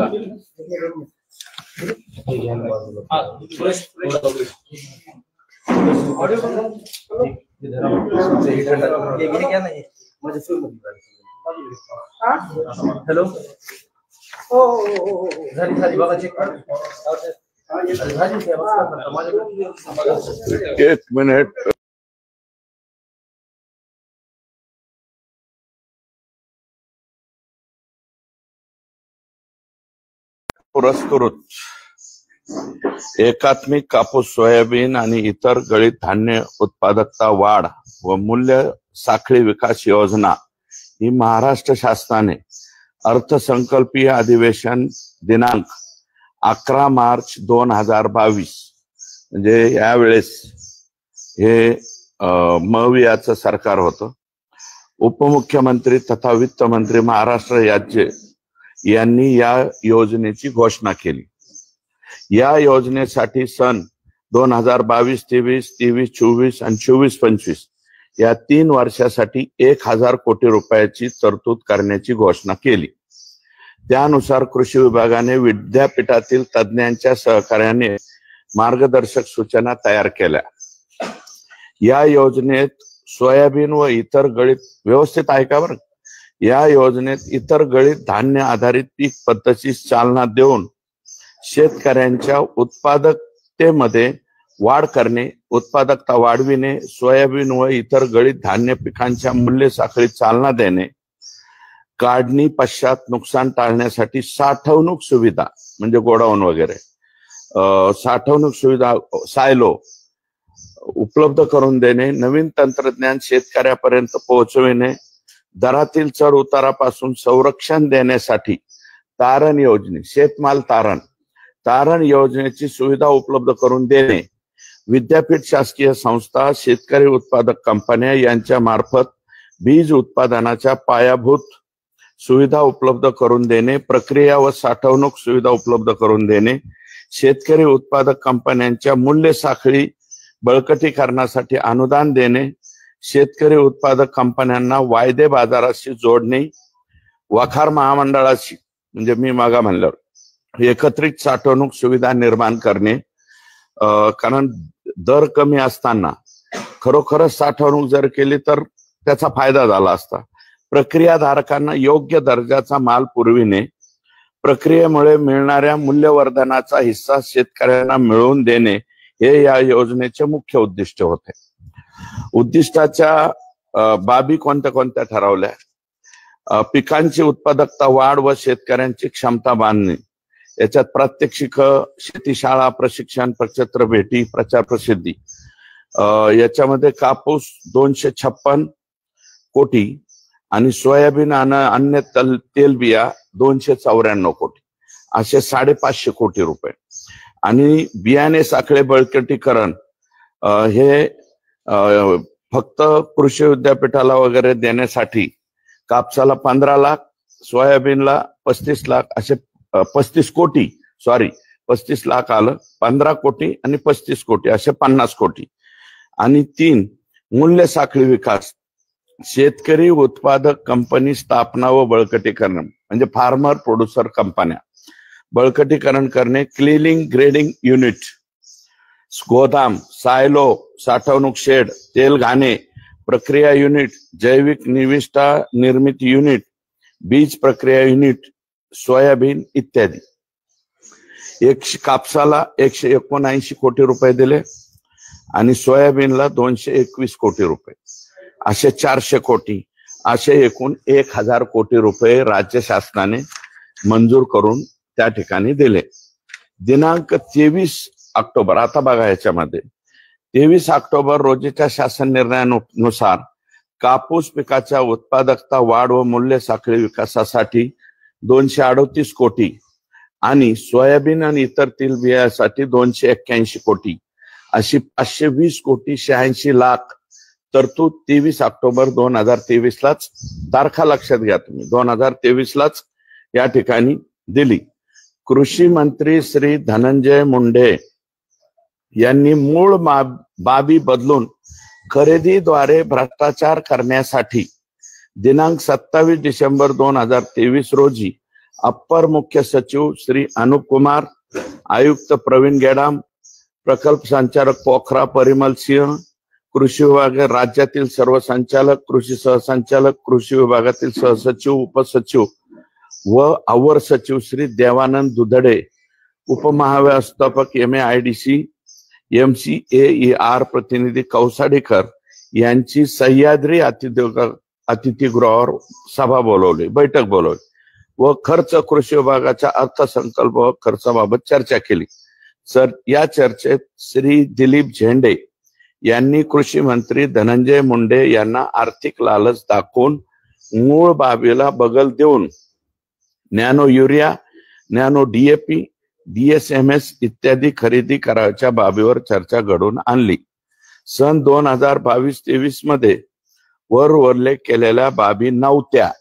बघा. हॅलो, झाली बघा, चेक कर. एक मिनिट. पुरस्कृत एकात्मिक कापूस, सोयाबीन आणि इतर गळीत धान्य उत्पादकता वाढ व मूल्य साखळी विकास योजना ही महाराष्ट्र शासनाने अर्थसंकल्पीय अधिवेशन दिनांक 11 मार्च 2022 म्हणजे यावेळेस हे मवियाचं सरकार होतं. उपमुख्यमंत्री तथा वित्त मंत्री महाराष्ट्र राज्य यांनी या योजनेची घोषणा केली. या योजनेसाठी सन 2022-23, 23-24 आणि 24-25 या 3 वर्षासाठी 1000 कोटी रुपयाची तरतूद करण्याची घोषणा केली. त्यानुसार कृषी विभागाने विद्यापीठातील तज्ञांच्या सहकार्याने मार्गदर्शक सूचना तयार केल्या. या योजनेत सोयाबीन व इतर गळीत, व्यवस्थित ऐका बरं, या योजनेत इतर गळीत धान्य आधारित पीक पद्धतीस चालना देऊन शेतकऱ्यांच्या उत्पादकतेमध्ये वाढ करणे, उत्पादकता वाढविणे, सोयाबीन व इतर गळीत धान्य पिकांच्या मूल्य साखळीत चालना देणे, काढणी पश्चात नुकसान टाळण्यासाठी साठवणूक सुविधा म्हणजे गोडाऊन वगैरे, साठवणूक सुविधा सायलो उपलब्ध करून देणे, नवीन तंत्रज्ञान शेतकऱ्यापर्यंत पोहोचविणे, दरातील चढ उतारापासून संरक्षण देण्यासाठी तारण योजने, शेतमाल तारण योजनेची सुविधा उपलब्ध करून देणे, विद्यापीठ, शासकीय संस्था, शेतकरी उत्पादक कंपन्या यांच्या मार्फत बीज उत्पादनाच्या पायाभूत सुविधा उपलब्ध करून देणे, प्रक्रिया व साठवणूक सुविधा उपलब्ध करून देणे, शेतकरी उत्पादक कंपन्यांच्या मूल्य साखळी बळकटीकरणासाठी अनुदान देणे, शेतकरी उत्पादक कंपन्यांना वायदे बाजाराशी जोडणे, वखार महामंडळाशी म्हणजे मी मागा म्हणल्यावर एकत्रित साठवणूक सुविधा निर्माण करणे, कारण दर कमी असताना खरोखरच साठवणूक जर केली तर त्याचा फायदा झाला असता. प्रक्रियाधारकांना योग्य दर्जाचा माल पुरविणे, प्रक्रियेमुळे मिळणाऱ्या मूल्यवर्धनाचा हिस्सा शेतकऱ्यांना मिळवून देणे हे या योजनेचे मुख्य उद्दिष्ट होते. उद्दिष्टाच्या बाबी कोणत्या कोणत्या ठरवल्या? पिकांची उत्पादकता वाढ व शेतकऱ्यांची क्षमता बांधणे, याच्यात प्रात्यक्षिक, शेतीशाळा, प्रशिक्षण, प्रक्षेत्र भेटी, प्रचार प्रसिद्धी. याच्यामध्ये कापूस 256 कोटी आणि सोयाबीन आणि अन्य तेलबिया 294 कोटी, असे 550 कोटी रुपये. आणि बियाणे साखळे बळकटीकरण हे फक्त कृषी विद्यापीठाला वगैरे देण्यासाठी कापसाला 15 लाख, सोयाबीनला 35 लाख, असे 35 लाख आलं, 15 कोटी आणि 35 कोटी असे 50 कोटी. आणि 3 मूल्य साखळी विकास, शेतकरी उत्पादक कंपनी स्थापना व बळकटीकरण म्हणजे फार्मर प्रोड्युसर कंपन्या बळकटीकरण करणे, क्लिनिंग ग्रेडिंग युनिट, गोदाम, सायलो, साठवणूक शेड, तेल घाणे प्रक्रिया युनिट, जैविक निविष्ठा निर्मिती युनिट, बीज प्रक्रिया युनिट, सोयाबीन इत्यादी. कापसाला 179 कोटी रुपये दिले आणि सोयाबीनला 221 कोटी रुपये, असे 400 कोटी, असे एकूण 1000 कोटी रुपये राज्य शासनाने मंजूर करून त्या ठिकाणी दिले. दिनांक 23 ऑक्टोबर, आता बघा याच्यामध्ये 23 ऑक्टोबर रोजीच्या शासन निर्णयानुसार कापूस पिकाच्या उत्पादकता वाढ व मूल्य साखळी विकासासाठी 238 कोटी आणि सोयाबीन आणि इतर तेलबियासाठी 281 कोटी, अशी 520 कोटी 86 लाख तरतूद 23 ऑक्टोबर 2023 लाच, तारखा लक्षात घ्या तुम्ही, 2023 लाच या ठिकाणी दिली. कृषी मंत्री श्री धनंजय मुंडे यांनी मूळ बाबी बदलून खरेदीद्वारे भ्रष्टाचार करण्यासाठी दिनांक 27 डिसेंबर 2023 रोजी अप्पर मुख्य सचिव श्री अनुप कुमार, आयुक्त प्रवीण गेडाम, प्रकल्प संचालक पोखरा परिमल सिंह, कृषी विभाग राज्यातील सर्व संचालक, कृषी सहसंचालक, कृषी विभागातील सहसचिव, उपसचिव व अवर सचिव श्री देवानंद दुधडे, उपमहाव्यवस्थापक MAIDC MCAER प्रतिनिधी कौसाडीकर यांची सह्याद्री अतिथीगृहावर सभा बोलवली, बैठक बोलवली व खर्च कृषी विभागाच्या अर्थसंकल्प व खर्चाबाबत चर्चा केली. या चर्चेत श्री दिलीप झेंडे यांनी कृषी मंत्री धनंजय मुंडे यांना आर्थिक लालच दाखवून मूळ बाबीला बगल देऊन nano urea, nano DAP, DSMS इत्यादी खरेदी करायच्या बाबीवर चर्चा घडून आणली. सन 2022-23 मध्ये वर उल्लेख केलेल्या बाबी नव्हत्या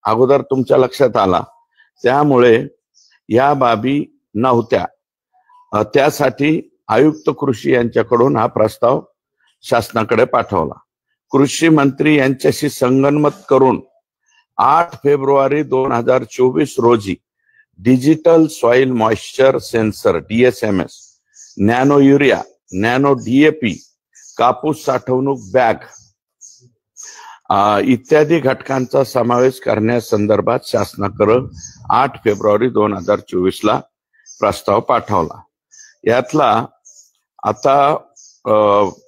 अगोदर तुमच्या लक्षात आला, त्यामुळे या बाबी नव्हत्या. त्यासाठी आयुक्त कृषी यांच्याकडून हा प्रस्ताव शासनाकडे पाठवला. कृषी मंत्री यांच्याशी संगनमत करून 8 फेब्रुवारी 2024 रोजी digital soil moisture sensor DSMS, nano urea, nano DAP, कापूस साठवणूक बॅग इत्यादी घटकांचा समावेश करण्यासंदर्भात शासनाकडे 8 फेब्रुवारी 2024 ला प्रस्ताव पाठवला. यातला आता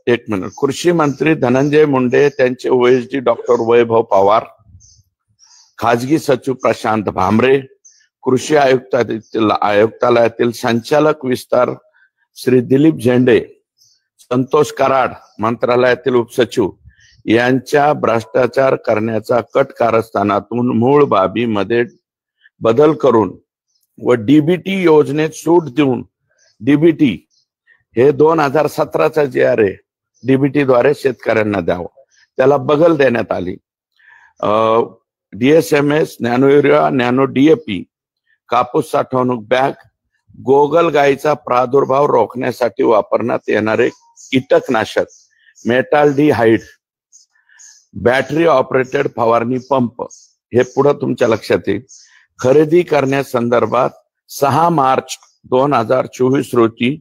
एक मिनिट, कृषी मंत्री धनंजय मुंडे, त्यांचे OSD डॉक्टर वैभव पवार, खाजगी सचिव प्रशांत भामरे, कृषी आयुक्तालयातील संचालक विस्तार श्री दिलीप झेंडे, संतोष कराड, मंत्रालयातील उपसचिव यांच्या भ्रष्टाचार करण्याचा कट कारस्थानातून मूळ बाबीमध्ये बदल करून व DBT योजनेत सूट देऊन, DBT हे 2017चा GR आहे, DBT द्वारे शेतकऱ्यांना द्यावं, त्याला बगल देण्यात आली. DSMS, nano urea, nano DAP, कापूस साठवणूक बॅग, गोगल गायीचा प्रादुर्भाव रोखण्यासाठी वापरण्यात येणारे कीटकनाशक मेटाल्डिहाइड, बॅटरी ऑपरेटेड फवारणी पंप हे पुढे तुमच्या लक्षात येईल. खरेदी करण्यासंदर्भात 6 मार्च 2024 रोजी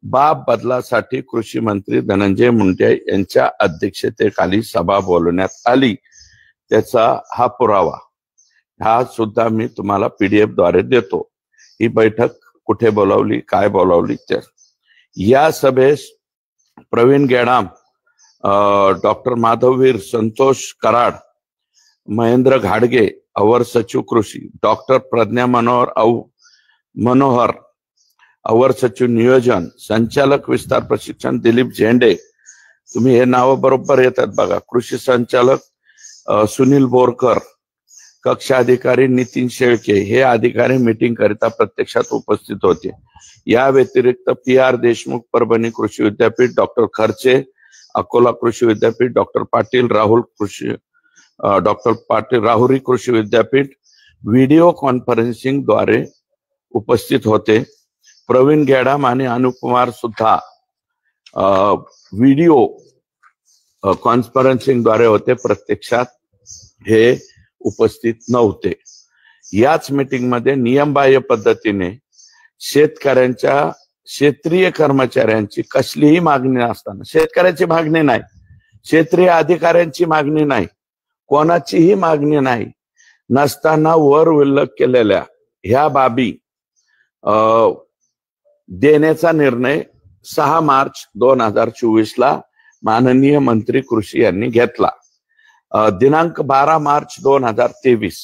बाब बदलासाठी कृषी मंत्री धनंजय मुंडे यांच्या अध्यक्षतेखाली सभा बोलवण्यात आली. त्याचा हा पुरावा हा सुद्धा मी तुम्हाला PDF द्वारे देतो. ही बैठक कुठे बोलावली, काय बोलावली ते. या सभेस प्रवीण गेडाम, डॉक्टर माधववीर, संतोष कराड, महेंद्र घाडगे, अवर सचिव कृषी, डॉक्टर प्रज्ञा मनोहर, अवर सचिव नियोजन, संचालक विस्तार प्रशिक्षण दिलीप झेंडे, तुम्ही हे नाव बरोबर येतात बघा, कृषी संचालक सुनील बोरकर, कक्ष अधिकारी नितीन शेळके हे अधिकारी मीटिंग करिता प्रत्यक्षात उपस्थित होते. या व्यतिरिक्त PR देशमुख, परभणी कृषी विद्यापीठ, डॉक्टर खर्चे, अकोला कृषी विद्यापीठ, डॉक्टर पाटील राहुरी कृषी विद्यापीठ व्हिडिओ कॉन्फरन्सिंग द्वारे उपस्थित होते. प्रवीण गेडाम आणि अनुप कुमार सुद्धा व्हिडिओ कॉन्फरन्सिंग द्वारे होते, प्रत्यक्षात हे उपस्थित नव्हते. याच मीटिंग मध्ये नियमबाह्य पद्धतीने शेतकऱ्यांच्या क्षेत्रीय कर्मचाऱ्यांची कसलीही मागणी नसताना, शेतकऱ्याची मागणी नाही, क्षेत्रीय अधिकाऱ्यांची मागणी नाही, कोणाचीही मागणी नाही नसताना वर उल्लेख केलेल्या ह्या बाबी देण्याचा निर्णय 6 मार्च 2024 ला माननीय मंत्री कृषी यांनी घेतला. दिनांक 12 मार्च 2023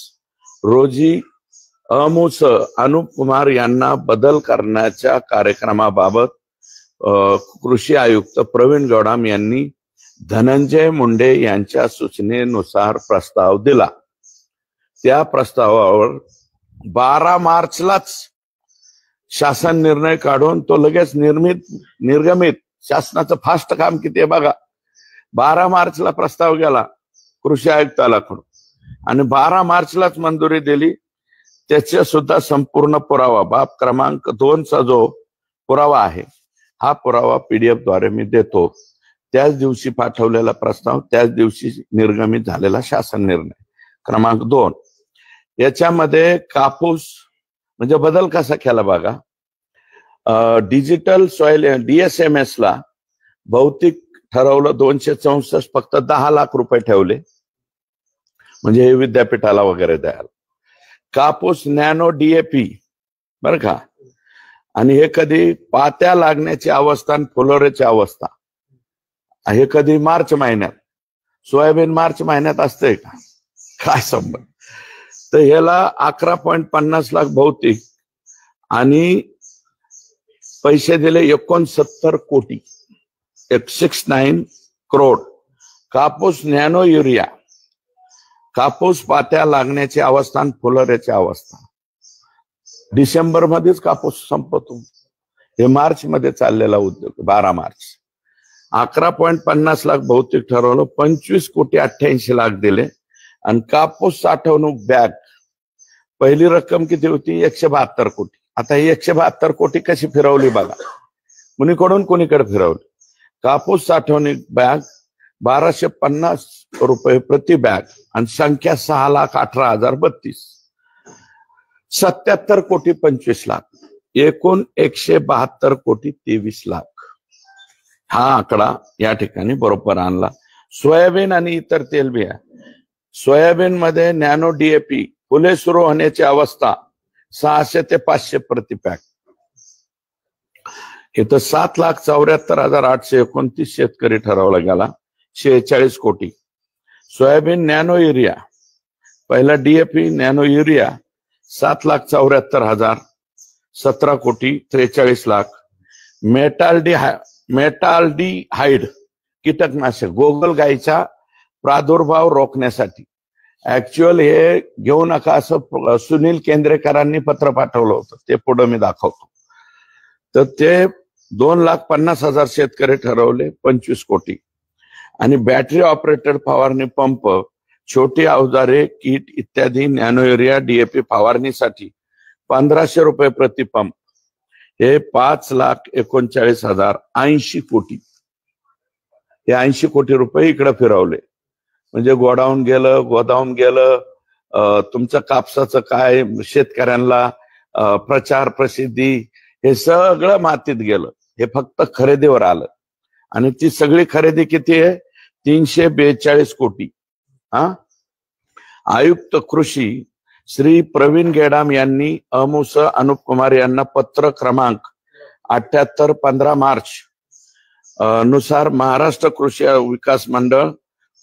रोजी अमुस अनुप कुमार यांना बदल करण्याच्या कार्यक्रमाबाबत कृषी आयुक्त प्रवीण गेडाम यांनी धनंजय मुंडे यांच्या सूचनेनुसार प्रस्ताव दिला. त्या प्रस्तावावर 12 मार्चलाच शासन निर्णय काढून तो लगेच निर्गमित, शासनाचं फास्ट काम किती आहे बघा. 12 मार्चला प्रस्ताव गेला कृषी आयुक्तालयाकडून आणि 12 मार्चलाच मंजुरी दिली. त्याचा सुद्धा संपूर्ण पुरावा बाब क्रमांक 2चा जो पुरावा आहे हा पुरावा PDF द्वारे मी देतो. त्याच दिवशी पाठवलेला प्रस्ताव, त्याच दिवशी निर्गमित झालेला शासन निर्णय क्रमांक 2. याच्यामध्ये कापूस म्हणजे बदल कसा केला बघा. डिजिटल सॉइल DSMS ला भौतिक ठरवलं 264, फक्त 10 लाख रुपये ठेवले, म्हणजे हे विद्यापीठाला वगैरे द्यायला. कापूस नॅनो DAP बर का, आणि हे कधी पात्या लागण्याची अवस्था आणि फुलोऱ्याची अवस्था, हे कधी मार्च महिन्यात. सोयाबीन मार्च महिन्यात असते का, काय संबंध. तर ह्याला 11.50 लाख भौतिक आणि पैसे दिले 69 कोटी, 169 करोड. कापूस नॅनो युरिया, कापूस पात्या लागण्याची अवस्था आणि फुलोऱ्याची अवस्था, डिसेंबर मध्येच कापूस संपतो. हे मार्च मध्ये चाललेला उद्योग, 12 मार्च. 11.50 लाख भौतिक ठरवलं, 25 कोटी 88 लाख दिले. आणि कापूस साठवणूक बॅग पहिली रक्कम किती होती, 172 कोटी. आता ही 172 कोटी कशी फिरवली बघा, कुणीकडून कुणीकडे फिरवली. कापूस साठवणूक बॅग 1250 रुपये प्रति बॅग आणि संख्या 6,18,032, 77 कोटी 25 लाख, एकूण 172 कोटी 23 लाख. हा आकडा या ठिकाणी बरोबर आणला. सोयाबीन आणि इतर तेलबिया, सोयाबीन मध्ये नॅनो DAP फुले सुरू होण्याची अवस्था 600 ते 500 प्रति पॅक. इथं 7,74,829 शेतकरी ठरवला गेला, 46 कोटी. सोयाबीन नॅनो युरिया, पहिला DAP नॅनो युरिया 7,74,000, 17 कोटी 43 लाख. मेटाल्डिहाइड कीटकनाशक गोगल गायीचा प्रादुर्भाव रोखण्यासाठी, ऍक्च्युअल हे घेऊ नका असं सुनील केंद्रेकरांनी पत्र पाठवलं होतं, ते पुढे मी दाखवतो. तर ते 2,50,000 शेतकरी ठरवले, 25 कोटी. आणि बॅटरी ऑपरेटेड फवारणी पंप, छोटी अवजारे, किट इत्यादी नॅनो युरिया DAP फवारणीसाठी 1,500 रुपये प्रति पंप, हे 5,39,000, 80 कोटी. हे 80 कोटी रुपये इकडे फिरवले. म्हणजे गोडाऊन गेलं, तुमचं कापसाचं काय, शेतकऱ्यांना प्रचार प्रसिद्धी, हे सगळं मातीत गेलं. हे फक्त खरेदीवर आलं. आणि ती सगळी खरेदी किती आहे, 342 कोटी. आयुक्त कृषी श्री प्रवीण गेडाम यांनी अमुस अनुप कुमार यांना पत्र क्रमांक 78 15 मार्च नुसार महाराष्ट्र कृषी विकास मंडळ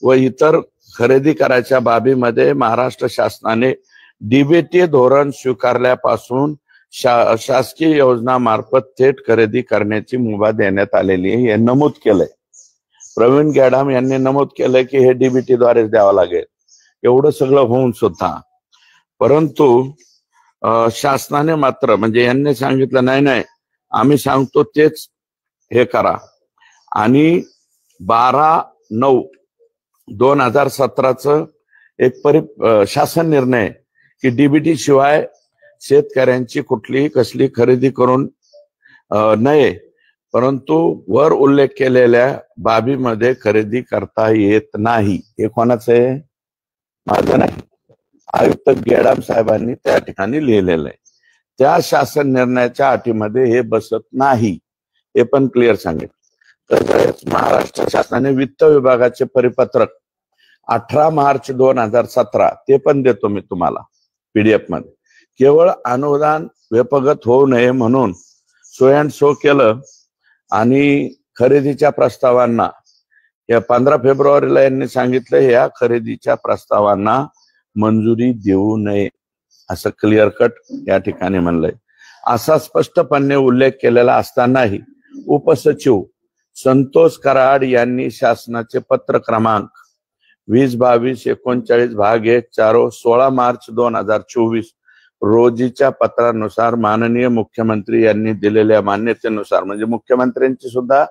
व इतर खरेदी करायच्या बाबीमध्ये महाराष्ट्र शासनाने DBT धोरण स्वीकारल्यापासून शासकीय योजना मार्फत थेट खरेदी करण्याची मुभा देण्यात आलेली आहे, हे नमूद केलंय. प्रवीण गेडाम यांनी नमूद केलंय की हे DBT द्वारेच द्यावं लागेल. एवढं सगळं होऊन सुद्धा परंतु शासनाने मात्र, म्हणजे यांनी सांगितलं नाही आम्ही सांगतो तेच हे करा. आणि 12/9/2017 एक शासन निर्णय की DBT शिवाय शेतकऱ्यांची कुठलीही कसली खरेदी करून नये, परंतु वर उल्लेख केलेल्या बाबीमध्ये खरेदी करता येत नाही. हे कोणाचं आहे, माझं नाही, आयुक्त गेडाम साहेबांनी त्या ठिकाणी लिहिलेलं आहे. त्या शासन निर्णयाच्या अटीमध्ये हे बसत नाही, हे पण क्लिअर सांगितलं. तर महाराष्ट्र शासनाने वित्त विभागाचे परिपत्रक 18 मार्च 2017 ते पण देतो मी तुम्हाला PDF मध्ये. केवळ अनुदान व्यपगत होऊ नये म्हणून सो अँड सो केलं आणि खरेदीच्या प्रस्तावांना या 15 फेब्रुवारीला यांनी सांगितलं या खरेदीच्या प्रस्तावांना मंजुरी देऊ नये असं क्लिअर कट या ठिकाणी म्हणलंय. असा स्पष्टपणे उल्लेख केलेला असतानाही उपसचिव संतोष कराड यांनी शासनाचे पत्र क्रमांक 20/22/39 भाग 1 4 16 मार्च 2024 रोजीच्या पत्रानुसार माननीय मुख्यमंत्री यांनी दिलेल्या मान्यतेनुसार, म्हणजे मुख्यमंत्र्यांची सुद्धा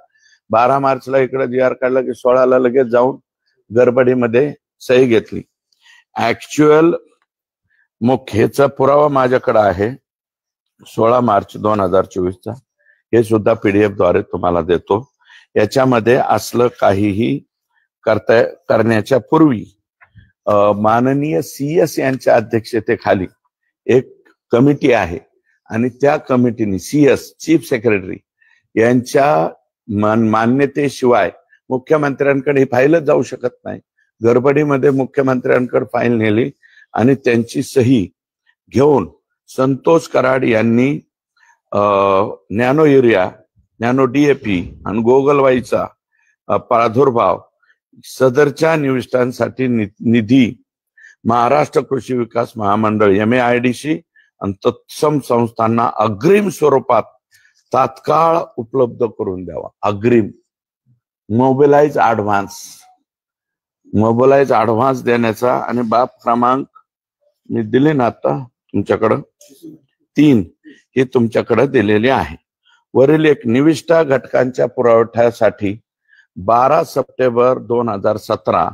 12 मार्चला इकडे GR काढलं की 16ला लगेच जाऊन गडबडीमध्ये सही घेतली. ऍक्च्युअल मुख्यचा पुरावा माझ्याकडे आहे 16 मार्च 2024 हे सुद्धा PDF द्वारे तुम्हाला देतो. याच्यामध्ये असलं काहीही करण्याच्या पूर्वी माननीय CS यांच्या अध्यक्षतेखाली एक कमिटी आहे, आणि त्या कमिटीने CS चीफ सेक्रेटरी यांच्या मान्यतेशिवाय मुख्यमंत्र्यांकडे ही फाईलच जाऊ शकत नाही. गडबडीमध्ये मुख्यमंत्र्यांकडे फाईल नेली आणि त्यांची सही घेऊन संतोष कराड यांनी नॅनो युरिया, नॅनो DAP आणि गोगलवाईचा प्रादुर्भाव सदरच्या निविष्ठांसाठी निधी महाराष्ट्र कृषी विकास महामंडळ MAIDC आणि तत्सम संस्थांना अग्रिम स्वरूपात तात्काळ उपलब्ध करून द्यावा. अग्रिम मोबिलाइज ऍडव्हान्स देण्याचा. आणि बाब क्रमांक मी दिले ना आता तुमच्याकडं 3 हे तुमच्याकडे दिलेले आहे. वरील एक निविष्ठा घटकांच्या पुरवठ्यासाठी 12 सप्टेंबर 2017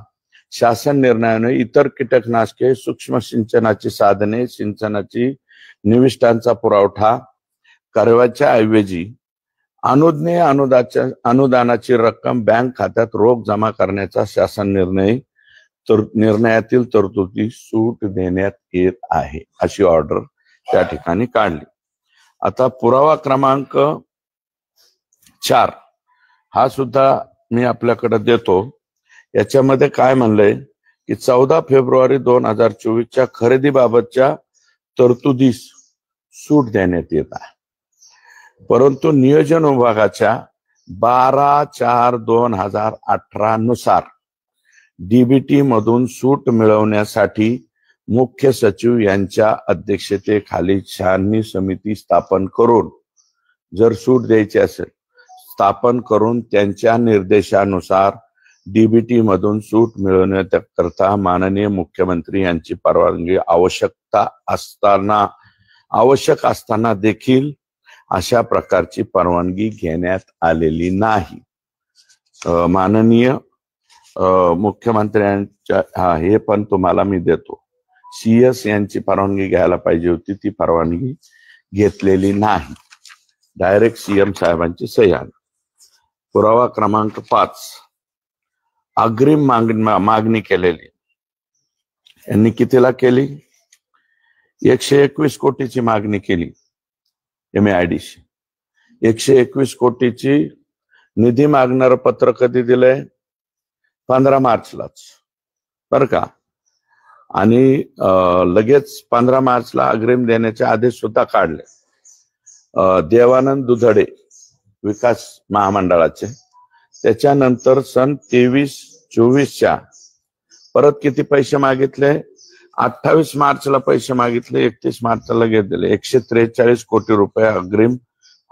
शासन निर्णयाने इतर कीटकनाशके, सूक्ष्म सिंचनाची साधने, सिंचनाची निविष्ठांचा पुरवठा करावयाच्या ऐवजी अनुज्ञेय अनुदानाची रक्कम बँक खात्यात रोख जमा करण्याचा शासन निर्णयातील तरतुदी सूट देण्यात येत आहे, अशी ऑर्डर त्या ठिकाणी काढली. आता पुरावा क्रमांक 4 हा सुद्धा मी आपल्याकडे देतो. याच्यामध्ये काय म्हणलंय की 14 फेब्रुवारी 2024च्या खरेदीबाबतच्या तरतुदीस सूट देण्यात येत आहे. परंतु नियोजन विभागाच्या 12/4/2018 नुसार DBT मधून सूट मिळवण्यासाठी मुख्य सचिव यांच्या अध्यक्षतेखाली छाननी समिती स्थापन करून, जर सूट द्यायची असेल स्थापन करून, त्यांच्या निर्देशानुसार DBT मधून सूट मिळवण्याकरता माननीय मुख्यमंत्री यांची परवानगी आवश्यक असताना देखील अशा प्रकारची परवानगी घेण्यात आलेली नाही. माननीय मुख्यमंत्र्यांच्या हे पण तुम्हाला मी देतो. CS यांची परवानगी घ्यायला पाहिजे होती, ती परवानगी घेतलेली नाही. डायरेक्ट CM साहेबांची सही आली. पुरावा क्रमांक 5 अग्रिम मागणी केलेली. यांनी कितीला केली? 121 कोटीची मागणी केली MAIDC. 121 कोटीची निधी मागणारं पत्र कधी दिलंय? 15 मार्चलाच, बर का. आणि लगेच 15 मार्चला अग्रिम देण्याचे आदेश सुद्धा काढले. देवानंद दुधडे विकास महामंडळाचे. त्याच्यानंतर सन 23-24च्या परत किती पैसे मागितले? 28 मार्चला पैसे मागितले, 31 मार्चला लगेच दिले. 143 कोटी रुपये अग्रिम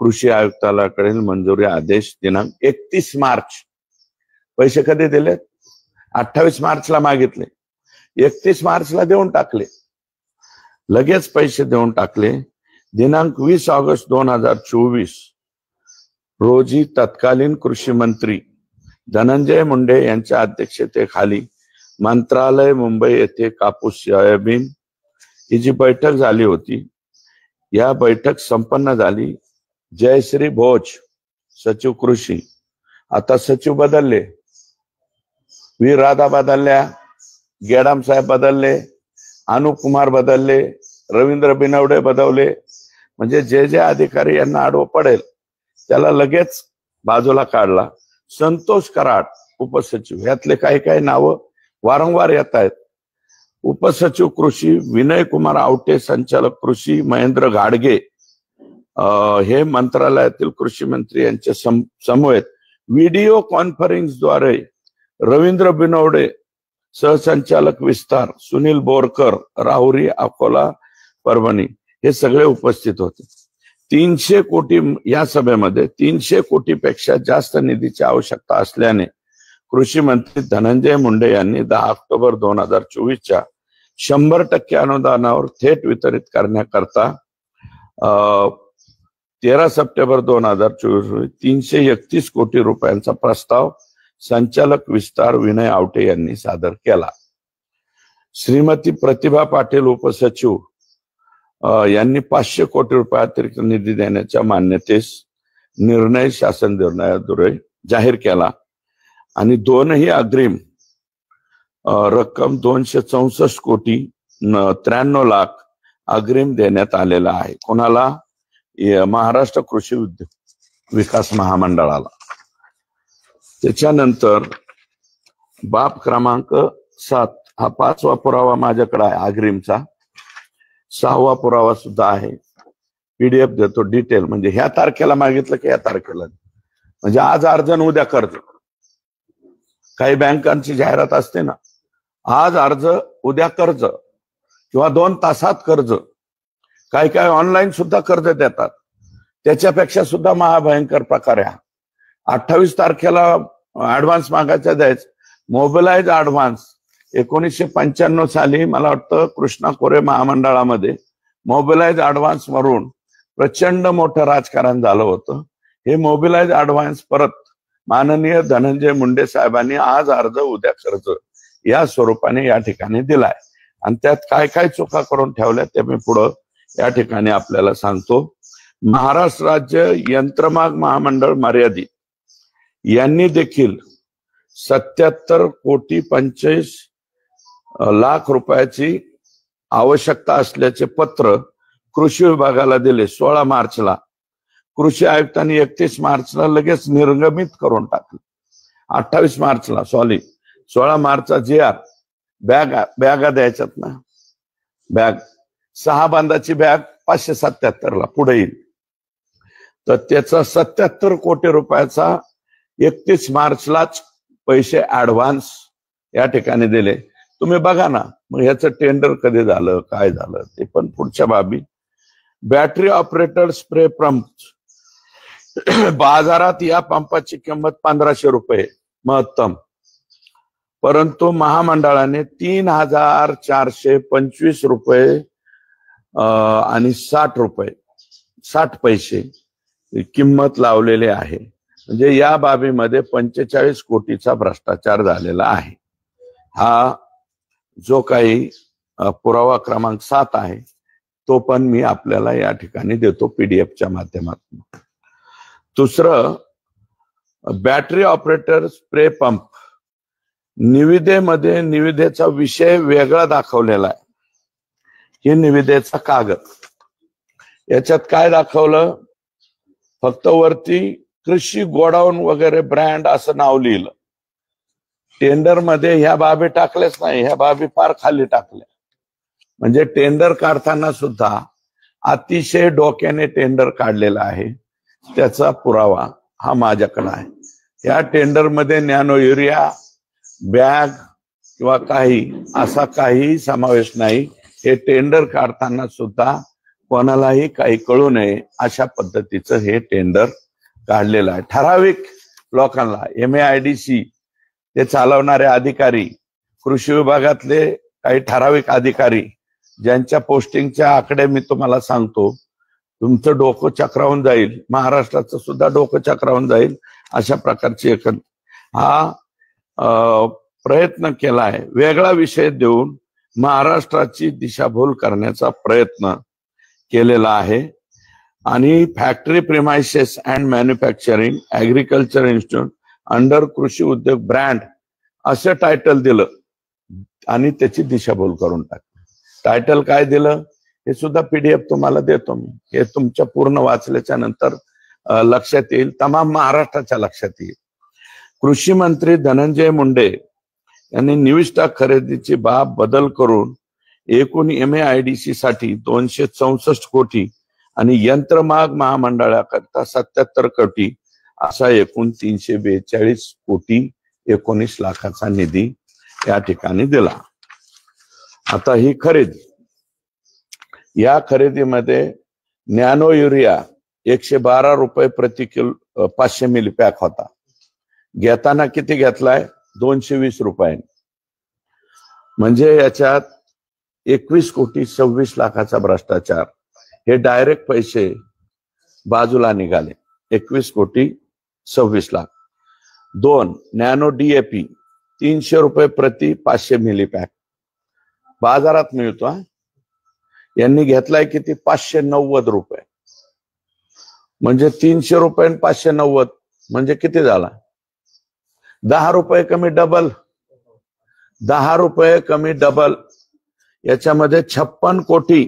कृषी आयुक्तालयाकडील मंजुरी आदेश दिनांक 31 मार्च. पैसे कधी दिले? 28 मार्चला मागितले, 31 मार्चला देऊन टाकले, लगेच पैसे देऊन टाकले. दिनांक 20 ऑगस्ट 2024 रोजी तत्कालीन कृषी मंत्री धनंजय मुंडे यांच्या अध्यक्षतेखाली मंत्रालय मुंबई येथे कापूस सोयाबीन ही जी बैठक झाली होती, या बैठक संपन्न झाली. जयश्री भोज सचिव कृषी, आता सचिव बदलले, वी राधा बदलल्या, गेडाम साहेब बदलले, अनुप कुमार बदलले, रवींद्र बिनवडे बदलले. म्हणजे जे जे अधिकारी यांना आडवं पडेल त्याला लगेच बाजूला काढला. संतोष कराड उपसचिव, यातले काही काही नावं वारंवार येत आहेत. उपसचिव कृषी विनय कुमार आवटे, संचालक कृषी महेंद्र घाडगे, हे मंत्रालयातील कृषी मंत्री यांच्या समवेत व्हिडिओ कॉन्फरन्सद्वारे रवींद्र बिनवडे, सहसंचालक विस्तार सुनील बोरकर, राहुरी, अकोला, परभणी, हे सगळे उपस्थित होते. 300 कोटी या सभेमध्ये 300 कोटीपेक्षा जास्त निधीची आवश्यकता असल्याने कृषी मंत्री धनंजय मुंडे यांनी 10 ऑक्टोबर 2024च्या 100% अनुदानावर थेट वितरित करण्याकरता 13 सप्टेंबर 2024 रोजी 331 कोटी रुपयांचा प्रस्ताव संचालक विस्तार विनय आवटे यांनी सादर केला. श्रीमती प्रतिभा पाटील उपसचिव यांनी 500 कोटी रुपये अतिरिक्त निधी देण्याच्या मान्यतेस निर्णय शासन निर्णयाद्वारे जाहीर केला आणि दोनही अग्रिम रक्कम 264 कोटी 93 लाख अग्रिम देण्यात आलेला आहे. कोणाला? महाराष्ट्र कृषी उद्योग विकास महामंडळाला. त्याच्यानंतर बाब क्रमांक 7 हा 5वा पुरावा माझ्याकडे आहे अग्रिमचा. 6वा पुरावा सुद्धा आहे. पीडीएफ देतो डिटेल, म्हणजे ह्या तारखेला मागितलं की ह्या तारखेला, म्हणजे आज अर्ज न उद्या कर्ज. काही बँकांची जाहिरात असते ना, आज अर्ज उद्या कर्ज किंवा 2 तासात कर्ज. काही काही ऑनलाईन सुद्धा कर्ज देतात. त्याच्यापेक्षा सुद्धा महाभयंकर प्रकार आहे. 28 तारखेला ऍडव्हान्स मागायचा द्यायचं. मोबिलाइज ऍडव्हान्स 1995 साली मला वाटतं कृष्णा कोरे महामंडळामध्ये मोबिलाइज ऍडव्हान्स वरून प्रचंड मोठं राजकारण झालं होतं. हे मोबिलाइज ऍडव्हान्स परत माननीय धनंजय मुंडे साहेबांनी आज अर्ज उद्या कर्ज या स्वरूपाने या ठिकाणी दिलाय. आणि त्यात काय काय चुका करून ठेवल्या ते मी पुढं या ठिकाणी आपल्याला सांगतो. महाराष्ट्र राज्य यंत्रमाग महामंडळ मर्यादित यांनी देखील 77,45,00,000 रुपयाची आवश्यकता असल्याचे पत्र कृषी विभागाला दिले 16 मार्चला. कृषी आयुक्तांनी 31 मार्चला लगेच निर्गमित करून टाकले. 28 मार्चला 16 मार्चचा GR बॅगा द्यायच्यात ना, बॅग 6 बांधाची बॅग 577 ला पुढे येईल. तर त्याचा 77 कोटी रुपयाचा 31 मार्चलाच पैसे ऍडव्हान्स या ठिकाणी दिले. तुम्ही बघा ना, मग ह्याचं टेंडर कधी झालं, काय झालं ते पण पुढच्या बाबी. बॅटरी ऑपरेटर स्प्रे पंप बाजारात या पंपाची किंमत 1500 रुपये महत्तम, परंतु महामंडळाने 3,425 रुपये आणि 60 पैसे किंमत लावलेली आहे. म्हणजे या बाबीमध्ये 45 कोटीचा भ्रष्टाचार झालेला आहे. हा जो काही पुरावा क्रमांक 7 आहे तो पण मी आपल्याला या ठिकाणी देतो पीडीएफच्या माध्यमातून. दुसरं, बॅटरी ऑपरेटर स्प्रे पंप निविदेमध्ये निविदेचा विषय वेगळा दाखवलेला आहे. ही निविदेचा कागद. याच्यात काय दाखवलं, फक्त वरती कृषी गोडाऊन वगैरे ब्रँड असं नाव लिहिलं. टेंडर मध्ये ह्या बाबी टाकल्याच नाही, ह्या बाबी फार खाली टाकल्या. म्हणजे टेंडर काढताना सुद्धा अतिशय डोक्याने टेंडर काढलेला आहे. त्याचा पुरावा हा माझ्याकडे आहे. या टेंडर मध्ये नॅनो युरिया बॅग किंवा असा काही समावेश नाही. हे टेंडर काढताना सुद्धा कोणालाही काही कळू नये अशा पद्धतीचं हे टेंडर काढलेलं आहे. ठराविक लोकांना MAIDC ते चालवणारे अधिकारी, कृषी विभागातले काही ठराविक अधिकारी ज्यांच्या पोस्टिंगच्या आकडे मी तुम्हाला सांगतो, तुमचं डोकं चक्रावून जाईल, महाराष्ट्राचं सुद्धा डोकं चक्रावून जाईल अशा प्रकारची हा प्रयत्न केलाय. वेगळा विषय देऊन महाराष्ट्राची दिशाभूल करण्याचा प्रयत्न केलेला आहे. आणि factory premises and manufacturing agriculture institute under कृषी उद्योग ब्रँड असं टायटल दिलं आणि त्याची दिशाभूल करून टाकली. टायटल काय दिलं हे सुद्धा पीडीएफ तुम्हाला देतो मी. हे तुमच्या पूर्ण वाचल्याच्या नंतर लक्षात येईल, तमाम महाराष्ट्राच्या लक्षात येईल. कृषी मंत्री धनंजय मुंडे यांनी निविष्ठा खरेदीची बाब बदल करून एकूण MAIDC साठी 264 कोटी आणि यंत्रमाग महामंडळाकरता 77 कोटी असा एकूण 342 कोटी 19 लाखाचा निधी या ठिकाणी दिला. आता ही खरेदी, या खरेदीमध्ये नॅनो युरिया 112 रुपये प्रति किलो 500 मिली पॅक होता. घेताना किती घेतलाय, 220 रुपये. म्हणजे याच्यात 21 कोटी 26 लाखाचा भ्रष्टाचार. हे डायरेक्ट पैसे बाजूला निघाले. 21 कोटी 26 लाख. 2 नॅनो DAP 300 रुपये प्रति 500 मिली पॅक बाजारात मिळतो. यांनी घेतलाय किती, 590 रुपये. म्हणजे 300 रुपये 590 म्हणजे किती झाला, 10 रुपये कमी डबल. 10 रुपये कमी डबल. याच्यामध्ये 56 कोटी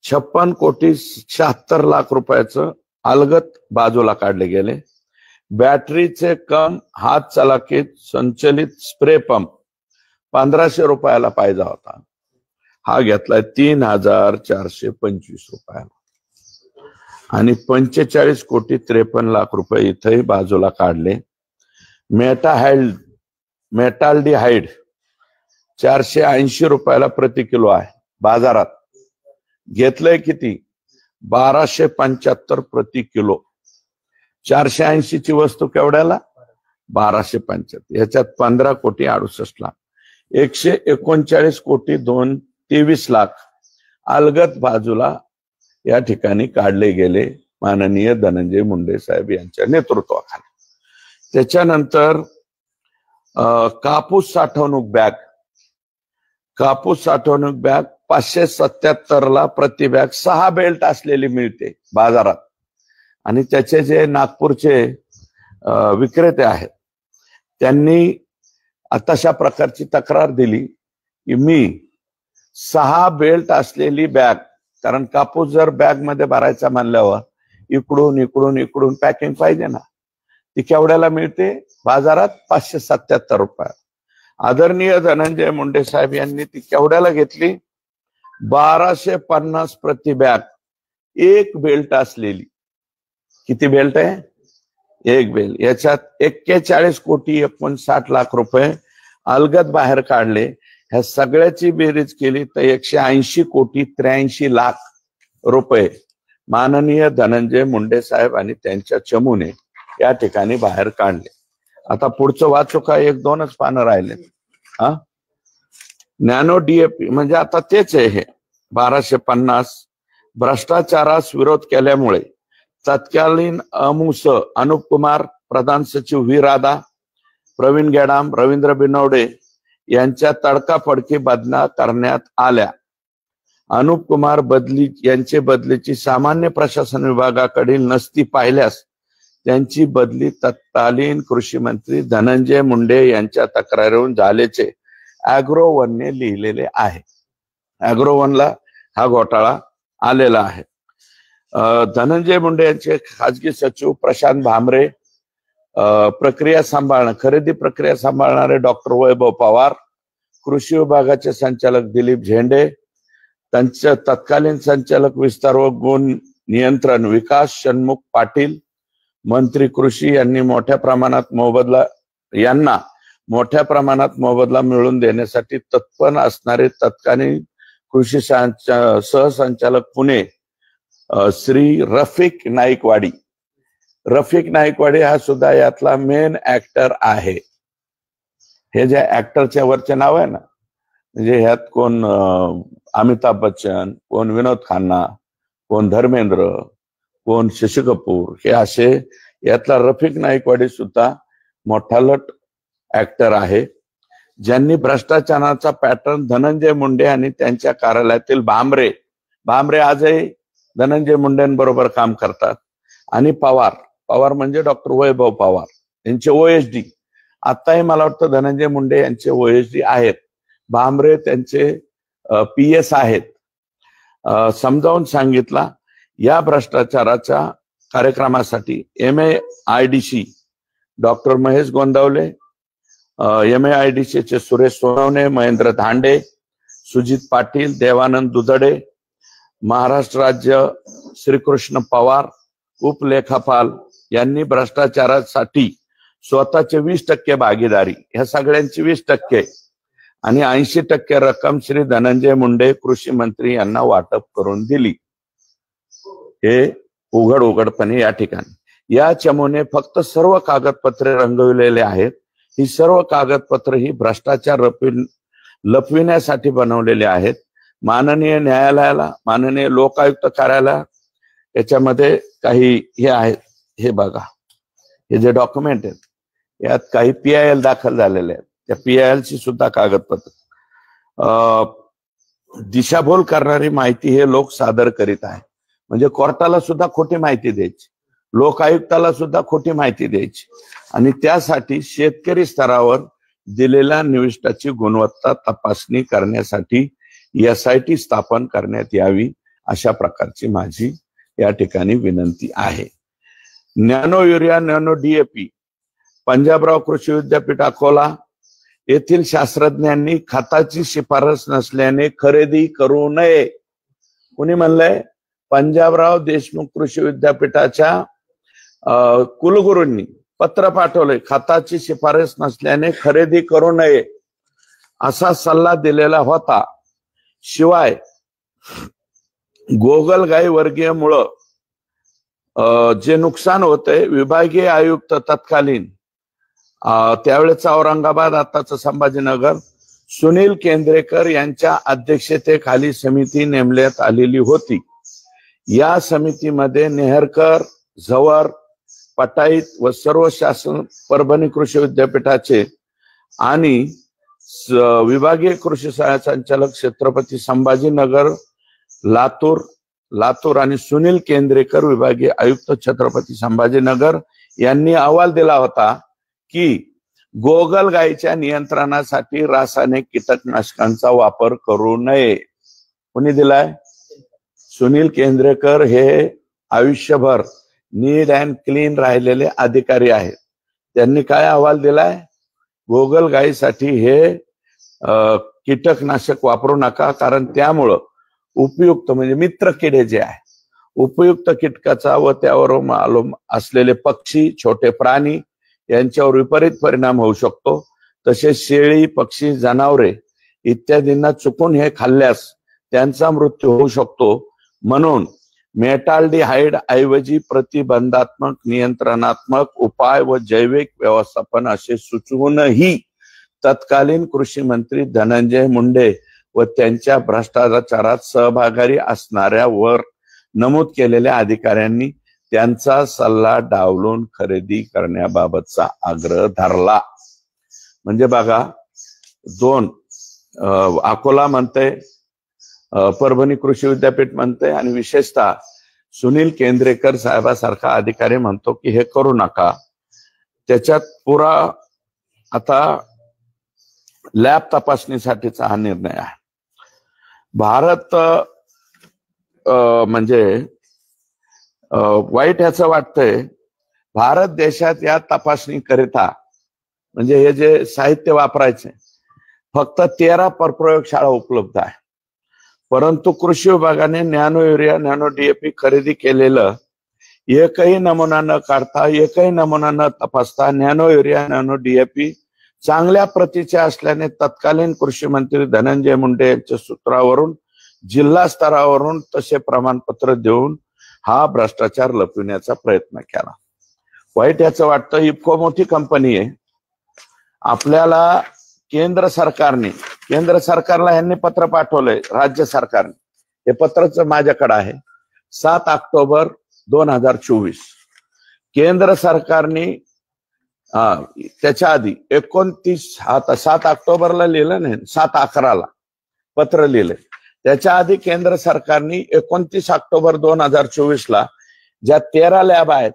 56,76,00,000 रुपयाचं अलगत बाजूला काढले गेले. बॅटरीचे कम हात चलाकीत संचलित स्प्रे पंप 1,500 रुपयाला पाहिजे होता, हा घेतलाय 3,425 रुपयाला. आणि 45,53,00,000 रुपये इथेही बाजूला काढले. मेटाल्डिहाइड 480 रुपयाला प्रति किलो आहे बाजारात, घेतलंय किती? 1,275 प्रति किलो. 480 ची वस्तू केवढ्याला? 1,275. याच्यात 15,68,00,000. 139,23,00,000 अलगत बाजूला या ठिकाणी काढले गेले माननीय धनंजय मुंडे साहेब यांच्या नेतृत्वाखाली. त्याच्यानंतर कापूस साठवणूक बॅग 577ला प्रति बॅग 6 बेल्ट असलेली मिळते बाजारात. आणि त्याचे जे नागपूरचे विक्रेते आहेत त्यांनी तशा प्रकारची तक्रार दिली की मी 6 बेल्ट असलेली बॅग, कारण कापूस जर बॅग मध्ये भरायचा म्हणल्यावर इकडून पॅकिंग पाहिजे ना, ती केवढ्याला मिळते बाजारात? 577 रुपये. आदरणीय धनंजय मुंडे साहेब यांनी ती केवढ्याला घेतली? 1,250 प्रति बॅग, 1 बेल्ट असलेली. किती बेल्ट आहे? 1 बेल्ट. याच्यात 41,59,00,000 रुपये अलगत बाहेर काढले. ह्या सगळ्याची बेरीज केली तर 180,83,00,000 रुपये माननीय धनंजय मुंडे साहेब आणि त्यांच्या चमूने या ठिकाणी बाहेर काढले. आता पुढचं वाचू का? 1-2च पानं राहिले. नॅनो डीएपी म्हणजे आता तेच आहे हे 1,250. भ्रष्टाचारास विरोध केल्यामुळे तत्कालीन अमुस अनुप कुमार, प्रधान सचिव व्ही राधा, प्रवीण गेडाम, रवींद्र बिनवडे यांच्या तडकाफडकी बदल्या करण्यात आल्या. अनुप कुमार यांची बदलीची सामान्य प्रशासन विभागाकडील नसती पाहिल्यास त्यांची बदली तत्कालीन कृषी मंत्री धनंजय मुंडे यांच्या तक्रारीवरून झाल्याचे अॅग्रोवनने लिहिलेले आहे. अॅग्रोवनला हा घोटाळा आलेला आहे. धनंजय मुंडे यांचे खाजगी सचिव प्रशांत भामरे, प्रक्रिया सांभाळणं, खरेदी प्रक्रिया सांभाळणारे डॉक्टर वैभव पवार, कृषी विभागाचे संचालक दिलीप झेंडे, त्यांचे तत्कालीन संचालक विस्तार व गुण नियंत्रण विकास षण्मुख पाटील, मंत्री कृषी यांना मोठ्या प्रमाणात मोबदला मिळवून देण्यासाठी तत्पर असणारे तत्कालीन कृषी सहसंचालक पुणे श्री रफिक नाईकवाडी हा सुद्धा यातला मेन ऍक्टर आहे. हे जे ऍक्टरच्या वरचे नाव आहे ना, म्हणजे ह्यात कोण अमिताभ बच्चन, कोण विनोद खन्ना, कोण धर्मेंद्र, कोण शशी कपूर, हे असे यातला रफिक नाईकवाडी सुद्धा मोठा लट ऍक्टर आहे. ज्यांनी भ्रष्टाचाराचा पॅटर्न धनंजय मुंडे आणि त्यांच्या कार्यालयातील भामरे आजही धनंजय मुंडेंबरोबर काम करतात. आणि पवार म्हणजे डॉक्टर वैभव पवार यांचे OSD, आताही मला वाटतं धनंजय मुंडे यांचे OSD आहेत. भामरे त्यांचे PS आहेत. समजावून सांगितला. या भ्रष्टाचाराच्या कार्यक्रमासाठी MAIDC doctor Mahesh Gondavale, MAIDC चे सुरेश सोनवणे, महेंद्र धांडे, सुजित पाटील, देवानंद दुधडे, महाराष्ट्र राज्य श्रीकृष्ण पवार, उपलेखापाल यांनी भ्रष्टाचारासाठी स्वतःचे 20% भागीदारी, ह्या सगळ्यांची 20% आणि 80% रक्कम श्री धनंजय मुंडे कृषी मंत्री यांना वाटप करून दिली. हे उघडपणे या ठिकाणी या चमूने फक्त सर्व कागदपत्रे रंगविलेले आहेत. ही सर्व कागदपत्र ही भ्रष्टाचार लपविण्यासाठी बनवलेले आहेत. माननीय न्यायालयाला, माननीय लोकायुक्त कार्यालय याच्यामध्ये काही हे आहेत. हे बघा, हे जे डॉक्युमेंट आहेत यात काही PIL दाखल झालेले आहेत. त्या PIL ची सुद्धा कागदपत्र दिशाभूल करणारी माहिती हे लोक सादर करीत आहेत. म्हणजे कोर्टाला सुद्धा खोटी माहिती द्यायची, लोकायुक्ताला सुद्धा खोटी माहिती द्यायची आणि त्यासाठी शेतकरी स्तरावर दिलेल्या निविष्ठाची गुणवत्ता तपासणी करण्यासाठी SIT स्थापन करण्यात यावी अशा प्रकारची माझी या ठिकाणी विनंती आहे. Nano urea, nano DAP Panjabrao कृषी विद्यापीठ अकोला येथील शास्त्रज्ञांनी खताची शिफारस नसल्याने खरेदी करू नये. कुणी म्हणलंय? पंजाबराव देशमुख कृषी विद्यापीठाच्या कुलगुरूंनी पत्र पाठवलंय, खताची शिफारस नसल्याने खरेदी करू नये असा सल्ला दिलेला होता. शिवाय गोगलगाई वर्गीयमुळं जे नुकसान होतंय, विभागीय आयुक्त तत्कालीन त्यावेळेचा औरंगाबाद, आताचं संभाजीनगर, सुनील केंद्रेकर यांच्या अध्यक्षतेखाली समिती नेमण्यात आलेली होती. या समितीमध्ये नेहरकर, झवर, पटाईत व सर्व शासन परभणी कृषी विद्यापीठाचे आणि विभागीय कृषी संचालक छत्रपती संभाजीनगर, लातूर आणि सुनील केंद्रेकर विभागीय आयुक्त छत्रपती संभाजीनगर यांनी अहवाल दिला होता की गोगलगाईच्या नियंत्रणासाठी रासायनिक कीटकनाशकांचा वापर करू नये. कोणी दिलाय? सुनील केंद्रेकर हे आयुष्यभर नीट अँड क्लीन राहिलेले अधिकारी आहेत. त्यांनी काय अहवाल दिलाय? गोगलगाईसाठी हे कीटकनाशक वापरू नका, कारण त्यामुळं उपयुक्त म्हणजे मित्र किडे जे आहे, उपयुक्त कीटकाचा व त्यावर असलेले पक्षी, छोटे प्राणी यांच्यावर विपरीत परिणाम होऊ शकतो. तसेच शेळी, पक्षी, जनावरे इत्यादींना चुकून हे खाल्ल्यास त्यांचा मृत्यू होऊ शकतो. म्हणून मेटाल्डिहाइड ऐवजी प्रतिबंधात्मक, नियंत्रणात्मक उपाय व जैविक व्यवस्थापन असे सुचवूनही तत्कालीन कृषी मंत्री धनंजय मुंडे व त्यांच्या भ्रष्टाचारात सहभागी असणाऱ्या वर नमूद केलेल्या अधिकाऱ्यांनी त्यांचा सल्ला डावलून खरेदी करण्याबाबतचा आग्रह धरला. म्हणजे बघा, दोन अकोला म्हणते, परभणी कृषी विद्यापीठ म्हणते आणि विशेषतः सुनील केंद्रेकर साहेबासारखा अधिकारी म्हणतो की हे करू नका. त्याच्यात पुरा आता लॅब तपासणीसाठीचा हा निर्णय आहे. भारत म्हणजे वाईट ह्याचं वाटतंय, भारत देशात या तपासणी करिता म्हणजे हे जे साहित्य वापरायचे फक्त 13 प्रयोगशाळा उपलब्ध आहे. परंतु कृषी विभागाने नॅनो युरिया, नॅनो डीएपी खरेदी केलेलं एकही नमुना न काढता, एकही नमुना न तपासता नॅनो युरिया, नॅनो डीएपी चांगल्या प्रतीचे असल्याने तत्कालीन कृषी मंत्री धनंजय मुंडे यांच्या सूत्रावरून जिल्हा स्तरावरून तसे प्रमाणपत्र देऊन हा भ्रष्टाचार लपविण्याचा प्रयत्न केला. वाईट याचं वाटतं, इफको मोठी कंपनी आहे. आपल्याला केंद्र सरकारला यांनी पत्र पाठवलंय, राज्य सरकारने. हे पत्रच माझ्याकडे आहे, 7 ऑक्टोबर 2024. केंद्र सरकारने त्याच्या आधी 7 ऑक्टोबरला लिहिलं नाही, 7/11 पत्र लिहिलंय. त्याच्या आधी केंद्र सरकारने 29 ऑक्टोबर 2024 ज्या 13 लॅब आहेत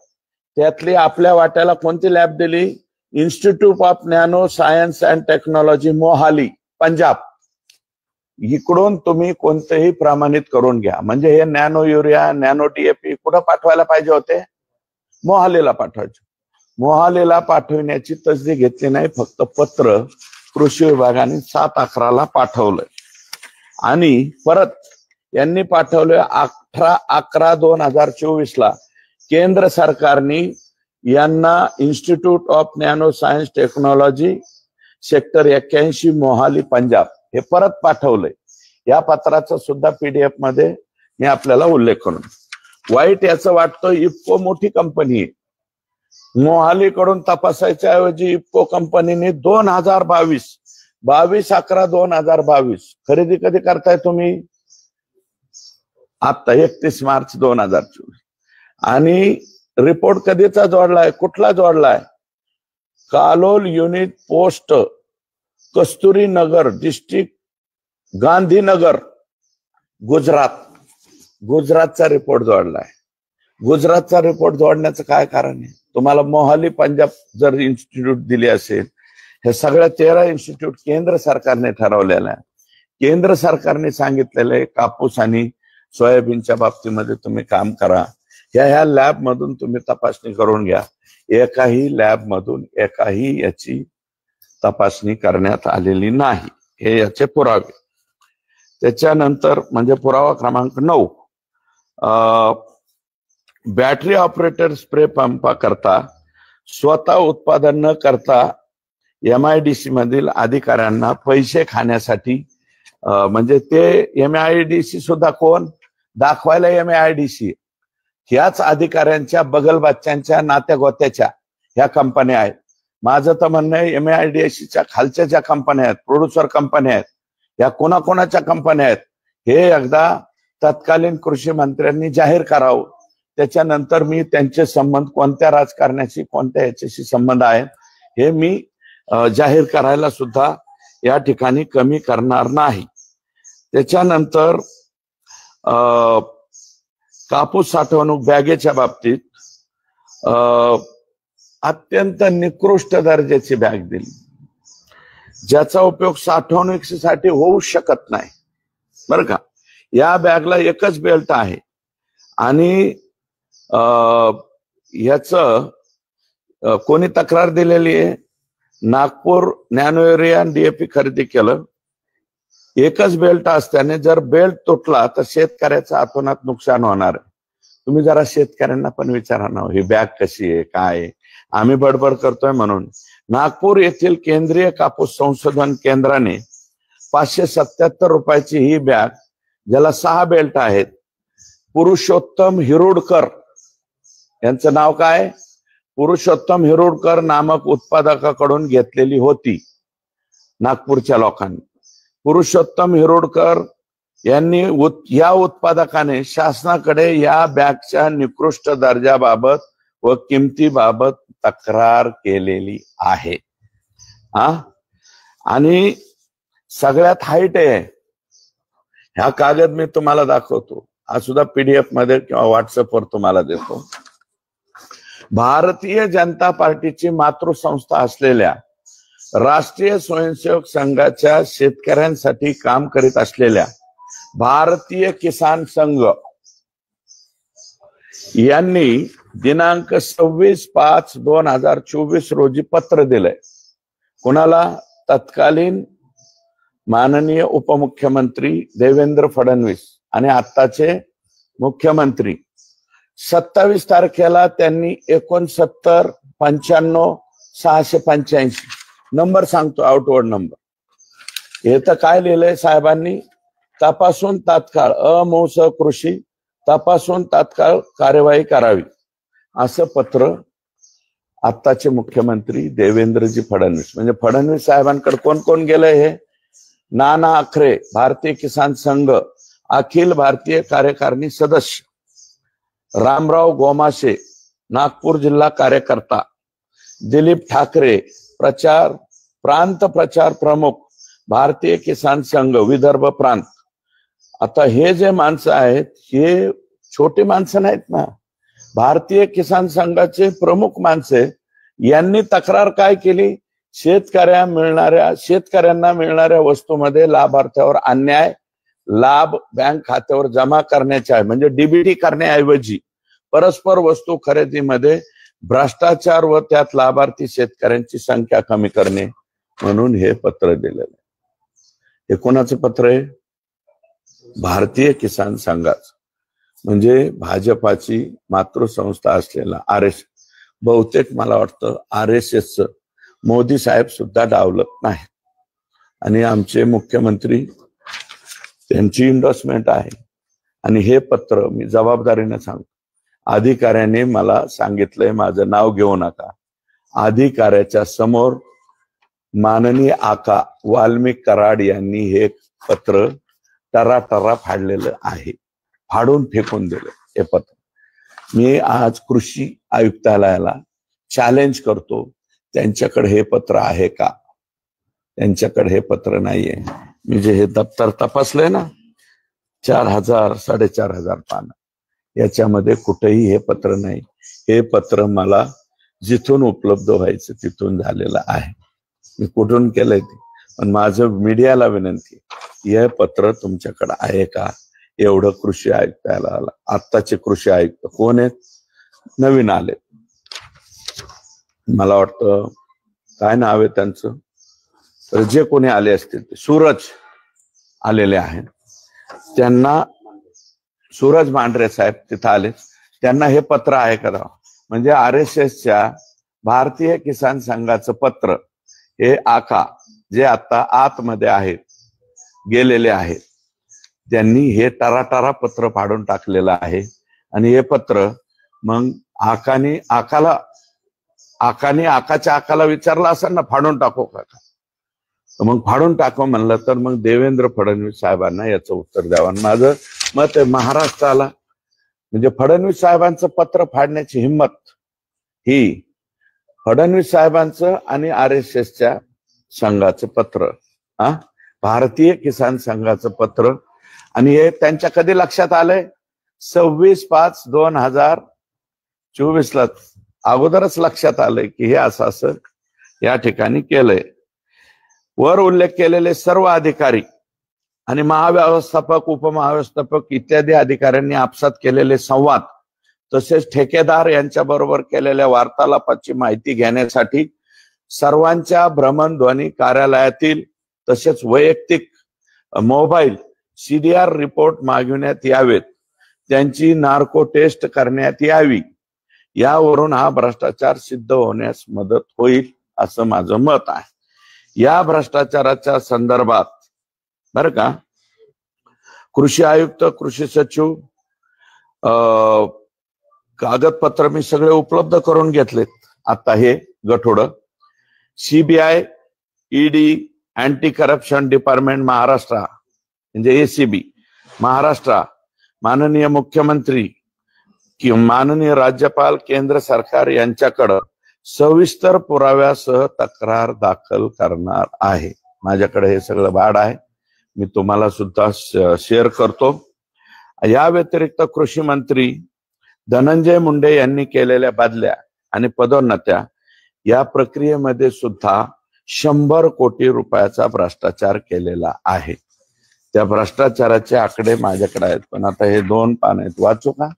त्यातली आपल्या वाट्याला कोणती लॅब दिली? Institute of nano science and technology, Mohali, Punjab. इकडून तुम्ही कोणतेही प्रमाणित करून घ्या. म्हणजे हे नॅनो युरिया, नॅनो डीएपी कुठं पाठवायला पाहिजे होते? मोहालीला पाठवायचे. मोहालीला पाठवण्याची तसदी घेतली नाही, फक्त पत्र कृषी विभागाने 7/11 पाठवलंय. आणि परत यांनी पाठवले 18/11/2024 केंद्र सरकारने यांना institute of nano science technology sector 81 Mohali, Punjab हे परत पाठवलंय. या पत्राचा सुद्धा PDF मध्ये मी आपल्याला उल्लेख करून. वाईट याचं वाटतं, इफको मोठी कंपनी आहे. मोहाली कडून तपासायच्या ऐवजी इफको कंपनीने 22/11/2022 खरेदी कधी करताय तुम्ही? आता 31 मार्च 2024. आणि रिपोर्ट कधीचा जोडलाय? कुठला जोडलाय? कालोल युनिट पोस्ट, कस्तुरी नगर डिस्ट्रिक्ट, गांधीनगर, गुजरातचा रिपोर्ट जोडलाय. गुजरातचा रिपोर्ट जोडण्याचं काय कारण आहे? तुम्हाला मोहाली, पंजाब जर इन्स्टिट्यूट दिली असेल, हे सगळ्या 13 इन्स्टिट्यूट केंद्र सरकारने ठरवलेलं आहे. केंद्र सरकारने सांगितलेलं आहे कापूस आणि सोयाबीनच्या बाबतीमध्ये तुम्ही काम करा. ह्या लॅब मधून तुम्ही तपासणी करून घ्या. एकाही लॅब मधून एकाही याची तपासणी करण्यात आलेली नाही. हे याचे पुरावे. त्याच्यानंतर म्हणजे पुरावा क्रमांक 9, बॅटरी ऑपरेटर स्प्रे पंपा करता स्वतः उत्पादन न करता MIDC मधील अधिकाऱ्यांना पैसे खाण्यासाठी, म्हणजे ते MIDC सुद्धा कोण दाखवायला, MIDC ह्याच अधिकाऱ्यांच्या बगलबाच्यांच्या नात्यागोत्याच्या ह्या कंपन्या आहेत. माझं तर म्हणणं आहे MIDCच्या खालच्या ज्या कंपन्या आहेत, प्रोड्युसर कंपन्या आहेत, या कोणाकोणाच्या कंपन्या आहेत हे एकदा तत्कालीन कृषी मंत्र्यांनी जाहीर करावं. त्याच्यानंतर मी त्यांचे संबंध कोणत्या राजकारण्याशी कोणत्या याच्याशी संबंध आहेत हे मी जाहीर करायला सुद्धा या ठिकाणी कमी करणार नाही. त्याच्यानंतर कापूस साठवणूक बॅगेच्या बाबतीत अत्यंत निकृष्ट दर्जाची बॅग दिली, ज्याचा उपयोग साठवणुकीसाठी होऊ शकत नाही. बरं का, या बॅगला एकच बेल्ट आहे आणि याच कोणी तक्रार दिलेली आहे, नागपूर नॅनो युरिया आणि DAP खरेदी केलं, एकच बेल्ट असल्याने जर बेल्ट तुटला तर शेतकऱ्याचं अतोनात नुकसान होणार आहे. तुम्ही जरा शेतकऱ्यांना पण विचारा ना, ही बॅग कशी आहे काय आहे. आम्ही बडबड करतोय म्हणून. नागपूर येथील केंद्रीय कापूस संशोधन केंद्राने 577 रुपयाची ही बॅग, ज्याला 6 बेल्ट आहेत, पुरुषोत्तम हिरुडकर यांचं नाव काय, पुरुषोत्तम हिरुडकर नामक उत्पादकाकडून घेतलेली होती नागपूरच्या लोकांनी. पुरुषोत्तम हिरुडकर यांनी या उत्पादकाने शासनाकडे या बॅगच्या निकृष्ट दर्जाबाबत व किमतीबाबत तक्रार केलेली आहे. आणि सगळ्यात हाईट आहे. ह्या कागद मी तुम्हाला दाखवतो, हा सुद्धा PDF मध्ये किंवा WhatsApp वर तुम्हाला देतो. भारतीय जनता पार्टीची मातृसंस्था असलेल्या राष्ट्रीय स्वयंसेवक संघाच्या शेतकऱ्यांसाठी काम करीत असलेल्या भारतीय किसान संघ यांनी दिनांक 26/5/2024 रोजी पत्र दिलंय. कोणाला? तत्कालीन माननीय उपमुख्यमंत्री देवेंद्र फडणवीस आणि आत्ताचे मुख्यमंत्री. 27 तारखेला त्यांनी 69-95-685 नंबर सांगतो, आउटवर्ड नंबर. हे तर काय लिहिलंय साहेबांनी, तपासून तात्काळ अमोस कृषी तपासून तात्काळ कार्यवाही करावी, असं पत्र आत्ताचे मुख्यमंत्री देवेंद्रजी फडणवीस, म्हणजे फडणवीस साहेबांकडे कोण कोण गेलंय हे? नाना आखरे, भारतीय किसान संघ अखिल भारतीय कार्यकारिणी सदस्य, रामराव गोमाशे, नागपूर जिल्हा कार्यकर्ता, दिलीप ठाकरे, प्रांत प्रचार प्रमुख, भारतीय किसान संघ विदर्भ प्रांत. आता हे जे माणसं आहेत हे छोटे माणसं नाहीत ना, भारतीय किसान संघाचे प्रमुख माणसे. यांनी तक्रार काय केली? शेतकऱ्यांना मिळणाऱ्या वस्तूमध्ये लाभार्थ्यावर अन्याय, लाभ बँक खात्यावर जमा करण्याच्या म्हणजे DBT करण्याऐवजी परस्पर वस्तू खरेदीमध्ये भ्रष्टाचार व त्यात लाभार्थी शेतकऱ्यांची संख्या कमी करणे म्हणून हे पत्र दिलेलं आहे. हे कोणाचं पत्र आहे? भारतीय किसान संघाचं, म्हणजे भाजपाची मातृसंस्था असलेला RSS. बहुतेक मला वाटतं RSS मोदी साहेब सुद्धा डावलत नाही आणि आमचे मुख्यमंत्री त्यांची इंडोर्समेंट आहे. आणि हे पत्र मी जबाबदारीने सांगतो, अधिकाऱ्याने मला सांगितलंय, माझं नाव घेऊ नका. अधिकाऱ्याच्या समोर माननीय आका वाल्मिक कराड यांनी हे पत्र टराटरा फाडलेलं आहे, फाडून फेकून दिलं हे पत्र. मी आज कृषी आयुक्तालयाला चॅलेंज करतो, त्यांच्याकडे हे पत्र आहे का? त्यांच्याकडे हे पत्र नाहीये. मी जे हे दप्तर तपासलंय ना, 4,000-4,500 पानं, याच्यामध्ये कुठेही हे पत्र नाही. हे पत्र मला जिथून उपलब्ध व्हायचं तिथून झालेलं आहे. मी कुठून केलंय ते, पण माझं मीडियाला विनंती, हे पत्र तुमच्याकडे आहे का? एवढं कृषी आयुक्ताला आला. आत्ताचे कृषी आयुक्त कोण आहेत? नवीन आले. मला वाटतं काय नाव आहे त्यांचं, तर जे कोणी आले असतील ते सूरज आलेले आहेत. त्यांना सूरज मांढरे साहेब तिथं आले. त्यांना हे पत्र आहे का? म्हणजे RSSच्या भारतीय किसान संघाचं पत्र हे आका जे आता आतमध्ये आहेत गेलेले आहेत, त्यांनी हे टराटरा पत्र फाडून टाकलेलं आहे. आणि हे पत्र मग आकाच्या आकाला विचारलं असेल ना, फाडून टाको का? मग फाडून टाको म्हणलं तर मग देवेंद्र फडणवीस साहेबांना याचं उत्तर द्यावं. माझं मत आहे महाराष्ट्राला म्हणजे फडणवीस साहेबांचं पत्र फाडण्याची हिंमत ही फडणवीस साहेबांचं आणि RSSच्या संघाचं पत्र, भारतीय किसान संघाचं पत्र. आणि हे त्यांच्या कधी लक्षात आलंय? 26/5/2024 अगोदरच लक्षात आलंय की हे असं या ठिकाणी केलंय. वर उल्लेख केलेले सर्व अधिकारी आणि महाव्यवस्थापक, उपमहाव्यवस्थापक इत्यादी अधिकाऱ्यांनी आपसात केलेले संवाद तसेच ठेकेदार यांच्याबरोबर केलेल्या वार्तालापाची माहिती घेण्यासाठी सर्वांच्या भ्रमणध्वनी कार्यालयातील तसेच वैयक्तिक मोबाईल CDR रिपोर्ट मागविण्यात यावेत. त्यांची नार्को टेस्ट करण्यात यावी. यावरून हा भ्रष्टाचार सिद्ध होण्यास मदत होईल असं माझं मत आहे. या भ्रष्टाचाराच्या संदर्भात बरं का, कृषी आयुक्त, कृषी सचिव कागदपत्र मी सगळे उपलब्ध करून घेतलेत. आता हे गठोडं CBI, ED, anti corruption department Maharashtra म्हणजे ACB महाराष्ट्र, माननीय मुख्यमंत्री किंवा माननीय राज्यपाल, केंद्र सरकार यांच्याकडं सविस्तर पुराव्यासह तक्रार दाखल करणार आहे. माझ्याकडे हे सगळं भाड आहे, मी तुम्हाला सुद्धा शेअर करतो. या व्यतिरिक्त कृषी मंत्री धनंजय मुंडे यांनी केलेल्या बदल्या आणि पदोन्नत्या या प्रक्रियेमध्ये सुद्धा 100 कोटी रुपयाचा भ्रष्टाचार केलेला आहे. त्या भ्रष्टाचाराचे आकडे माझ्याकडे आहेत, पण आता हे 2 पान आहेत, वाचू का?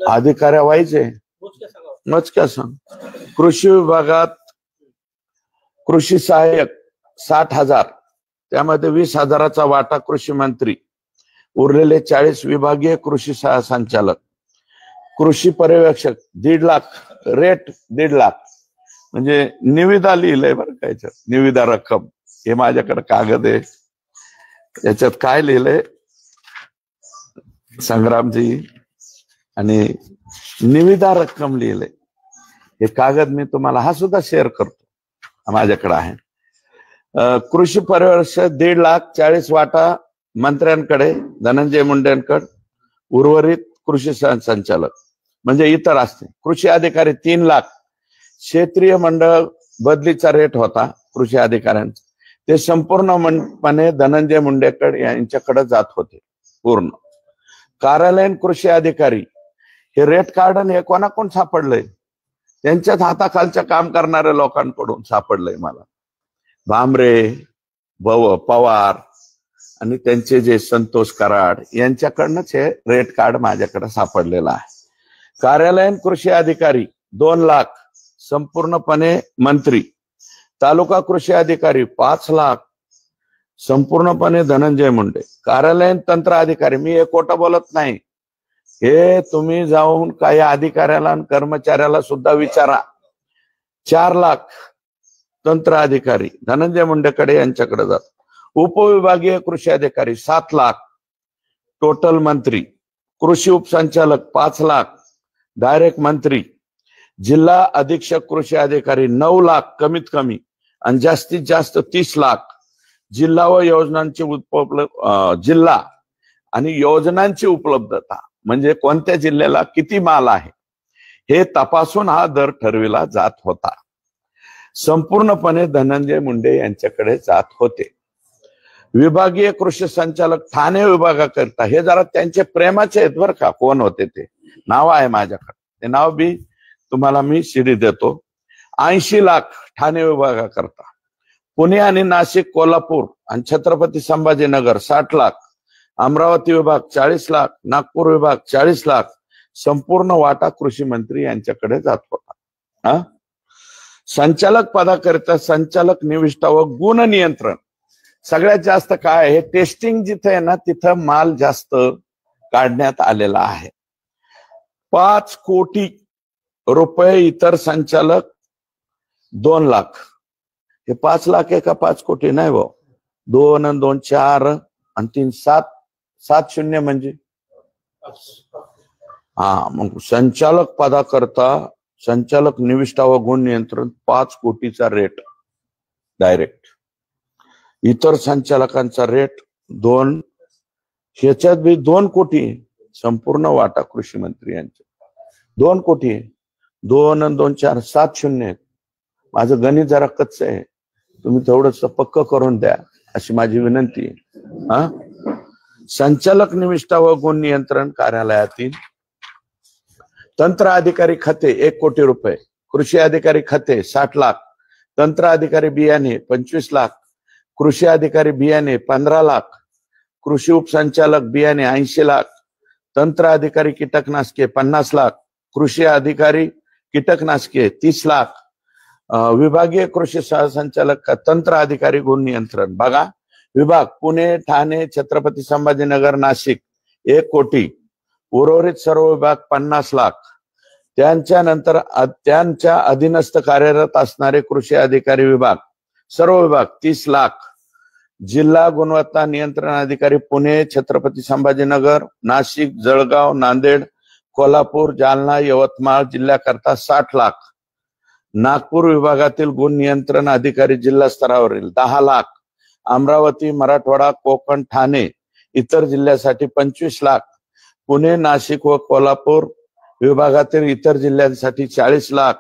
अधिकाऱ्या व्हायचे मजक्या सांग. कृषी विभागात कृषी सहाय्यक 60,000, त्यामध्ये 20,000चा वाटा कृषी मंत्री, उरलेले 40 विभागीय कृषी संचालक. कृषी पर्यवेक्षक 1.5 लाख, रेट 1.5 लाख. म्हणजे निविदा लिहिलंय बरं का, याच्यात निविदा रक्कम, हे माझ्याकडे कागद आहे, याच्यात काय लिहिलंय संग्रामजी, आणि निविदा रक्कम लिहिलंय. हे कागद मी तुम्हाला हा सुद्धा शेअर करतो, माझ्याकडे आहे. कृषी पर्यवेक्षक 1.5 लाख, 40 वाटा मंत्र्यांकडे, धनंजय मुंडेंकडे, उर्वरित कृषी संचालक म्हणजे इतर असते. कृषी अधिकारी 3 लाख. क्षेत्रीय मंडळ बदलीचा रेट होता कृषी अधिकाऱ्यांचा, ते संपूर्णपणे धनंजय मुंडेकडे यांच्याकडे जात होते पूर्ण. कार्यालयीन कृषी अधिकारी हे रेट कार्ड हे कोणाकोण सापडलंय? त्यांच्याच हाताखालच्या काम करणाऱ्या लोकांकडून सापडलंय मला. भामरे, पवार आणि त्यांचे जे संतोष कराड यांच्याकडनंच हे रेट कार्ड माझ्याकडे सापडलेलं आहे. कार्यालयीन कृषी अधिकारी 2 लाख, संपूर्णपणे मंत्री. तालुका कृषी अधिकारी 5 लाख, संपूर्णपणे धनंजय मुंडे. कार्यालयीन तंत्र अधिकारी, मी हे खोटं बोलत नाही, हे तुम्ही जाऊन काही अधिकाऱ्याला आणि कर्मचाऱ्याला सुद्धा विचारा. 4 लाख तंत्र अधिकारी धनंजय मुंडेकडे यांच्याकडे जात. उपविभागीय कृषी अधिकारी 7 लाख, टोटल मंत्री. कृषी उपसंचालक 5 लाख, डायरेक्ट मंत्री. जिल्हा अधीक्षक कृषी अधिकारी 9 लाख कमीत कमी, आणि जास्तीत जास्त 30 लाख. जिल्हा व योजनांची जिल्हा आणि योजनांची उपलब्धता म्हणजे कोणत्या जिल्ह्याला किती माल आहे हे तपासून हा दर ठरविला जात होता. संपूर्णपणे धनंजय मुंडे यांच्याकडे जात होते. विभागीय कृषी संचालक ठाणे विभागाकरिता, हे जरा त्यांचे प्रेमाचे आहेत बरं का, कोण होते ते नाव आहे माझ्याकडे, ते नाव बी तुम्हाला मी शिडी देतो. 80 लाख ठाणे विभागाकरता. पुणे आणि नाशिक, कोल्हापूर आणि छत्रपती संभाजीनगर 60 लाख. अमरावती विभाग 40 लाख, नागपूर विभाग 40 लाख, संपूर्ण वाटा कृषी मंत्री यांच्याकडे जात होता. संचालक पदाकरिता संचालक निविष्ठा व गुण नियंत्रण सगळ्यात जास्त काय आहे, टेस्टिंग जिथे आहे ना तिथं माल जास्त काढण्यात आलेला आहे. 5 कोटी रुपये इतर संचालक 2 लाख. हे 5 लाख आहे का 5 कोटी नाही भाऊ. 2 आणि 2 4 आणि 3 7 7 शून्य म्हणजे मग संचालक पदाकरता संचालक निविष्ठा व गुण नियंत्रण 5 कोटीचा रेट डायरेक्ट. इतर संचालकांचा रेट 2, ह्याच्यात बी 2 कोटी संपूर्ण वाटा कृषी मंत्री यांचे 2 कोटी आहे. 2 आणि 2 4 7 शून्य आहेत. माझं गणित जरा कच्च आहे, तुम्ही थोडस पक्क करून द्या अशी माझी विनंती आहे. संचालक निविष्ठा व गुण नियंत्रण कार्यालयातील तंत्र अधिकारी खाते 1 कोटी रुपये, कृषी अधिकारी खाते 60 लाख, तंत्र अधिकारी बियाणे 25 लाख, कृषी अधिकारी बियाणे 15 लाख, कृषी उपसंचालक बियाणे 80 लाख, तंत्र अधिकारी कीटकनाशके 50 लाख, कृषी अधिकारी कीटकनाशके 30 लाख, विभागीय कृषी सहसंचालक तंत्र अधिकारी गुण नियंत्रण बघा विभाग पुणे, ठाणे, छत्रपती संभाजीनगर, नाशिक 1 कोटी, उर्वरित सर्व विभाग 50 लाख. त्यांच्यानंतर त्यांच्या अधीनस्थ कार्यरत असणारे कृषी अधिकारी विभाग सर्व विभाग 30 लाख. जिल्हा गुणवत्ता नियंत्रण अधिकारी पुणे, छत्रपती संभाजीनगर, नाशिक, जळगाव, नांदेड, कोल्हापूर, जालना, यवतमाळ जिल्ह्याकरता 60 लाख. नागपूर विभागातील गुण नियंत्रण अधिकारी जिल्हा स्तरावरील 10 लाख. अमरावती, मराठवाडा, कोकण, ठाणे इतर जिल्ह्यासाठी 25 लाख. पुणे, नाशिक व कोल्हापूर विभागातील इतर जिल्ह्यांसाठी 40 लाख.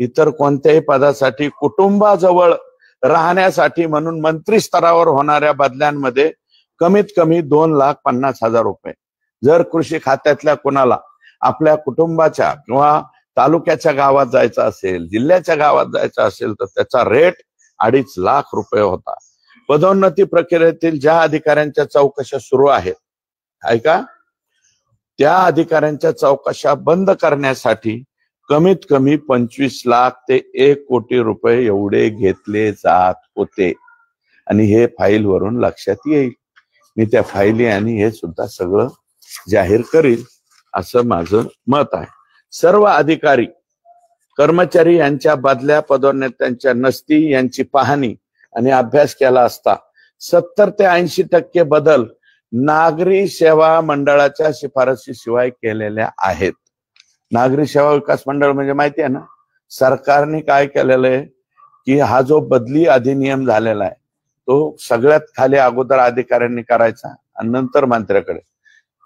इतर कोणत्याही पदासाठी कुटुंबाजवळ राहण्यासाठी म्हणून मंत्री स्तरावर होणाऱ्या बदल्यांमध्ये कमीत कमी 2,50,000 रुपये. जर कृषी खात्यातल्या कोणाला आपल्या कुटुंबाच्या किंवा तालुक्याच्या गावात जायचं असेल, जिल्ह्याच्या गावात जायचं असेल तर त्याचा रेट 2.5 लाख रुपये होता. पदोन्नती प्रक्रियेतील ज्या अधिकाऱ्यांच्या चौकशा सुरू आहेत ऐका, त्या अधिकाऱ्यांच्या चौकशा बंद करण्यासाठी कमीत कमी 25 लाख ते 1 कोटी रुपये एवढे घेतले जात होते. आणि हे फाईल वरून लक्षात येईल. मी त्या फाईली आणि हे सुद्धा सगळं जाहीर करील असं माझं मत आहे. सर्व अधिकारी कर्मचारी यांच्या बदल्या पदोन्नत्यांच्या नसती यांची पाहणी आणि अभ्यास केला असता 70 ते 80% बदल नागरी सेवा मंडळाच्या शिफारशीशिवाय केलेल्या आहेत. नागरी सेवा विकास मंडळ म्हणजे माहिती आहे ना, सरकारने काय केलेलं आहे की हा जो बदली अधिनियम झालेला आहे तो सगळ्यात खाली अगोदर अधिकाऱ्यांनी करायचा आणि नंतर मंत्र्याकडे.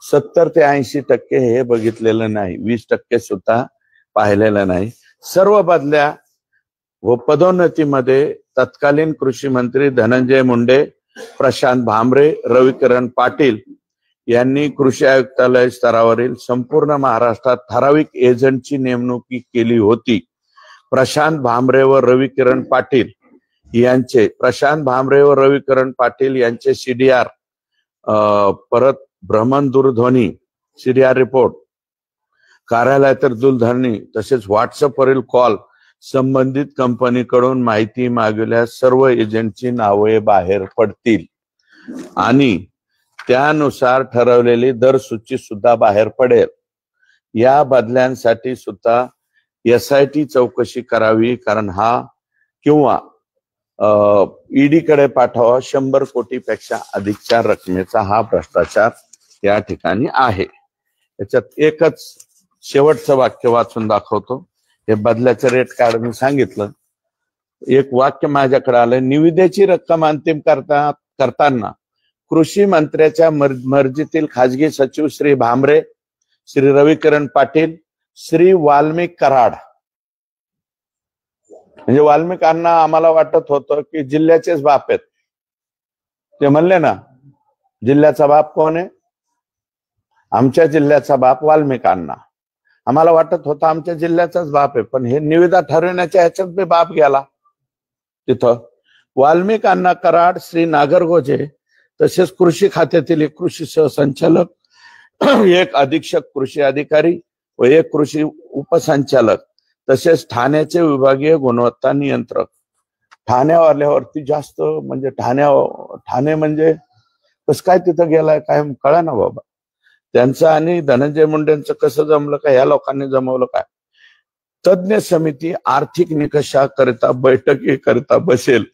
70 ते 80% हे बघितलेलं नाही, 20% सुद्धा पाहिलेलं नाही. सर्व बदल्या व पदोन्नतीमध्ये तत्कालीन कृषी मंत्री धनंजय मुंडे, प्रशांत भामरे, रविकिरण पाटील यांनी कृषी आयुक्तालय स्तरावरील संपूर्ण महाराष्ट्रात ठराविक एजंटची नेमणूक केली होती. प्रशांत भामरे व रविकिरण पाटील यांचे CDR परत भ्रमण दूरध्वनी CDR रिपोर्ट, कार्यालयातील दूरध्वनी तसेच व्हॉट्सअपवरील कॉल संबंधित कंपनीकडून माहिती मागविल्यास सर्व एजंटची नावे बाहेर पडतील आणि त्यानुसार ठरवलेली दरसूची सुद्धा बाहेर पडेल. या बदल्यांसाठी सुद्धा SIT चौकशी करावी, कारण हा किंवा ED कडे पाठवा 100 कोटीपेक्षा अधिकच्या रकमेचा हा भ्रष्टाचार या ठिकाणी आहे. याच्यात एकच शेवटचं वाक्य वाचून दाखवतो. हे बदल्याचे रेट कार्ड मी सांगितलं. एक वाक्य माझ्याकडे आलं, निविदेची रक्कम अंतिम करताना कृषी मंत्र्याच्या मर्जीतील खाजगी सचिव श्री भामरे, श्री रविकिरण पाटील, श्री वाल्मिक कराड, म्हणजे वाल्मिकांना आम्हाला वाटत होतं की जिल्ह्याचेच बाप आहेत. ते म्हणले ना जिल्ह्याचा बाप कोण आहे, आमच्या जिल्ह्याचा बाप वाल्मिकांना. आम्हाला वाटत होतं आमच्या जिल्ह्याचाच बाप आहे, पण हे निविदा ठरवण्याच्या ह्याच्यात बी बाप गेला. तिथं वाल्मिकांना कराड, श्री नागरगोजे तसेच कृषी खात्यातील एक कृषी सहसंचालक, एक अधीक्षक कृषी अधिकारी व एक कृषी उपसंचालक, तसेच ठाण्याचे विभागीय गुणवत्ता नियंत्रक. ठाण्यावाल्यावरती जास्त म्हणजे ठाणे म्हणजे कसं काय तिथं गेलाय काय कळा ना बाबा. त्यांचं आणि धनंजय मुंडेंचं कसं जमलं काय, या लोकांनी जमवलं काय. तज्ञ समिती आर्थिक निकषाकरिता बैठकीकरिता बसेल.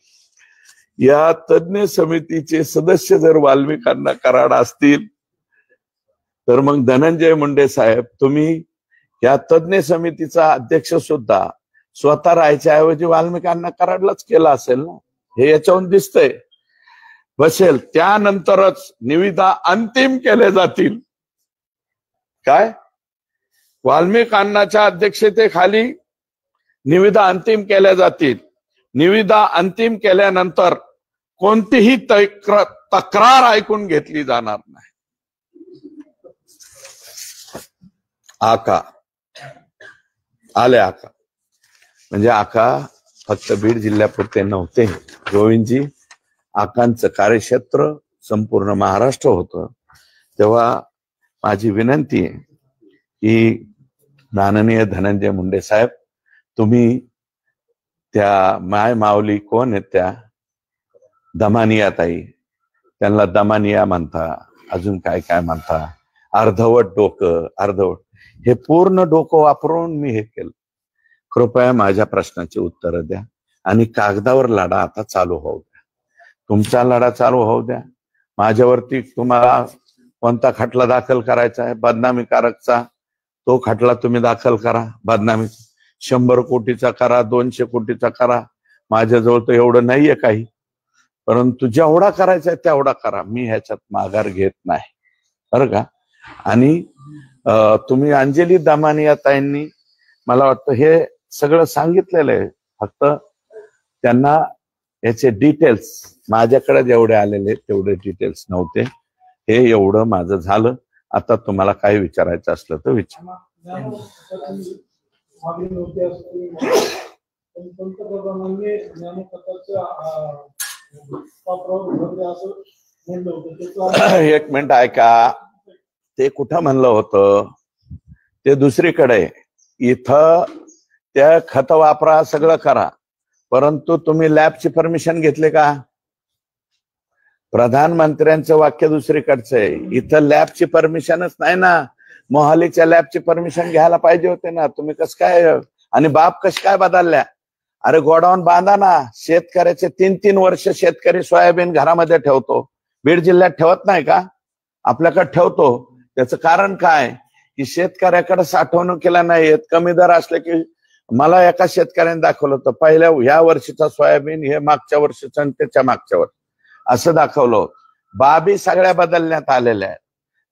या तज्ञ समितीचे सदस्य जर वाल्मिकांना कराड असतील तर मग धनंजय मुंडे साहेब तुम्ही या तज्ञ समितीचा अध्यक्ष सुद्धा स्वतः राहायच्या ऐवजी वाल्मिकांना कराडलाच केला असेल ना, हे याच्याहून दिसतंय. बसेल त्यानंतरच निविदा अंतिम केले जातील. काय वाल्मिकांनाच्या अध्यक्षतेखाली निविदा अंतिम केल्या जातील. निविदा अंतिम केल्यानंतर कोणतीही तक्रार ऐकून घेतली जाणार नाही. आका आले. आका म्हणजे आका फक्त बीड जिल्ह्यापुरते नव्हते. गोविंदजी आकांचं कार्यक्षेत्र संपूर्ण महाराष्ट्र होतं. तेव्हा माझी विनंती आहे की माननीय धनंजय मुंडे साहेब तुम्ही त्या माय माऊली कोण आहेत त्या दमानिया ताई, त्यांना दमानिया म्हणता, अजून काय काय म्हणता, अर्धवट डोकं अर्धवट, हे पूर्ण डोकं वापरून मी हे केलं. कृपया माझ्या प्रश्नाची उत्तरं द्या आणि कागदावर लढा आता चालू होऊ द्या. तुमचा लढा चालू होऊ द्या. माझ्यावरती तुम्हाला कोणता खटला दाखल करायचा आहे बदनामीकारकचा, तो खटला तुम्ही दाखल करा. बदनामी 100 कोटीचा करा, 200 कोटीचा करा. माझ्याजवळ तर एवढं नाहीये काही, परंतु जेवढा करायचा आहे तेवढा करा. मी ह्याच्यात माघार घेत नाही बरं का. आणि तुम्ही अंजली दमानिया ताईंनी मला वाटतं हे सगळं सांगितलेलं आहे. फक्त त्यांना याचे डिटेल्स माझ्याकडे जेवढे आलेले तेवढे डिटेल्स नव्हते. हे एवढं माझं झालं. आता तुम्हाला काय विचारायचं असलं तर विचारा. एक मिनिट ऐका, ते कुठं म्हणलं होतं ते दुसरीकडे. इथं त्या खत वापरा सगळं करा, परंतु तुम्ही लॅबची परमिशन घेतले का? प्रधानमंत्र्यांचं वाक्य दुसरीकडचं आहे. इथं लॅबची परमिशनच नाही ना. मोहालीच्या लॅबची परमिशन घ्यायला पाहिजे होते ना. तुम्ही कसं काय आणि बाप कश काय बदलल्या? अरे गोडाऊन बांधा ना. शेतकऱ्याचे 3-3 वर्ष शेतकरी सोयाबीन घरामध्ये ठेवतो. बीड जिल्ह्यात ठेवत नाही का? आपल्याकडे ठेवतो. त्याचं कारण काय की शेतकऱ्याकडे साठवणुकीला नाही येत. कमी दर असले की मला एका शेतकऱ्याने दाखवलं होतं पहिल्या ह्या वर्षीचा सोयाबीन हे मागच्या वर्षीचं आणि त्याच्या मागच्या वर्षी असं दाखवलं. बाबी सगळ्या बदलण्यात आलेल्या आहेत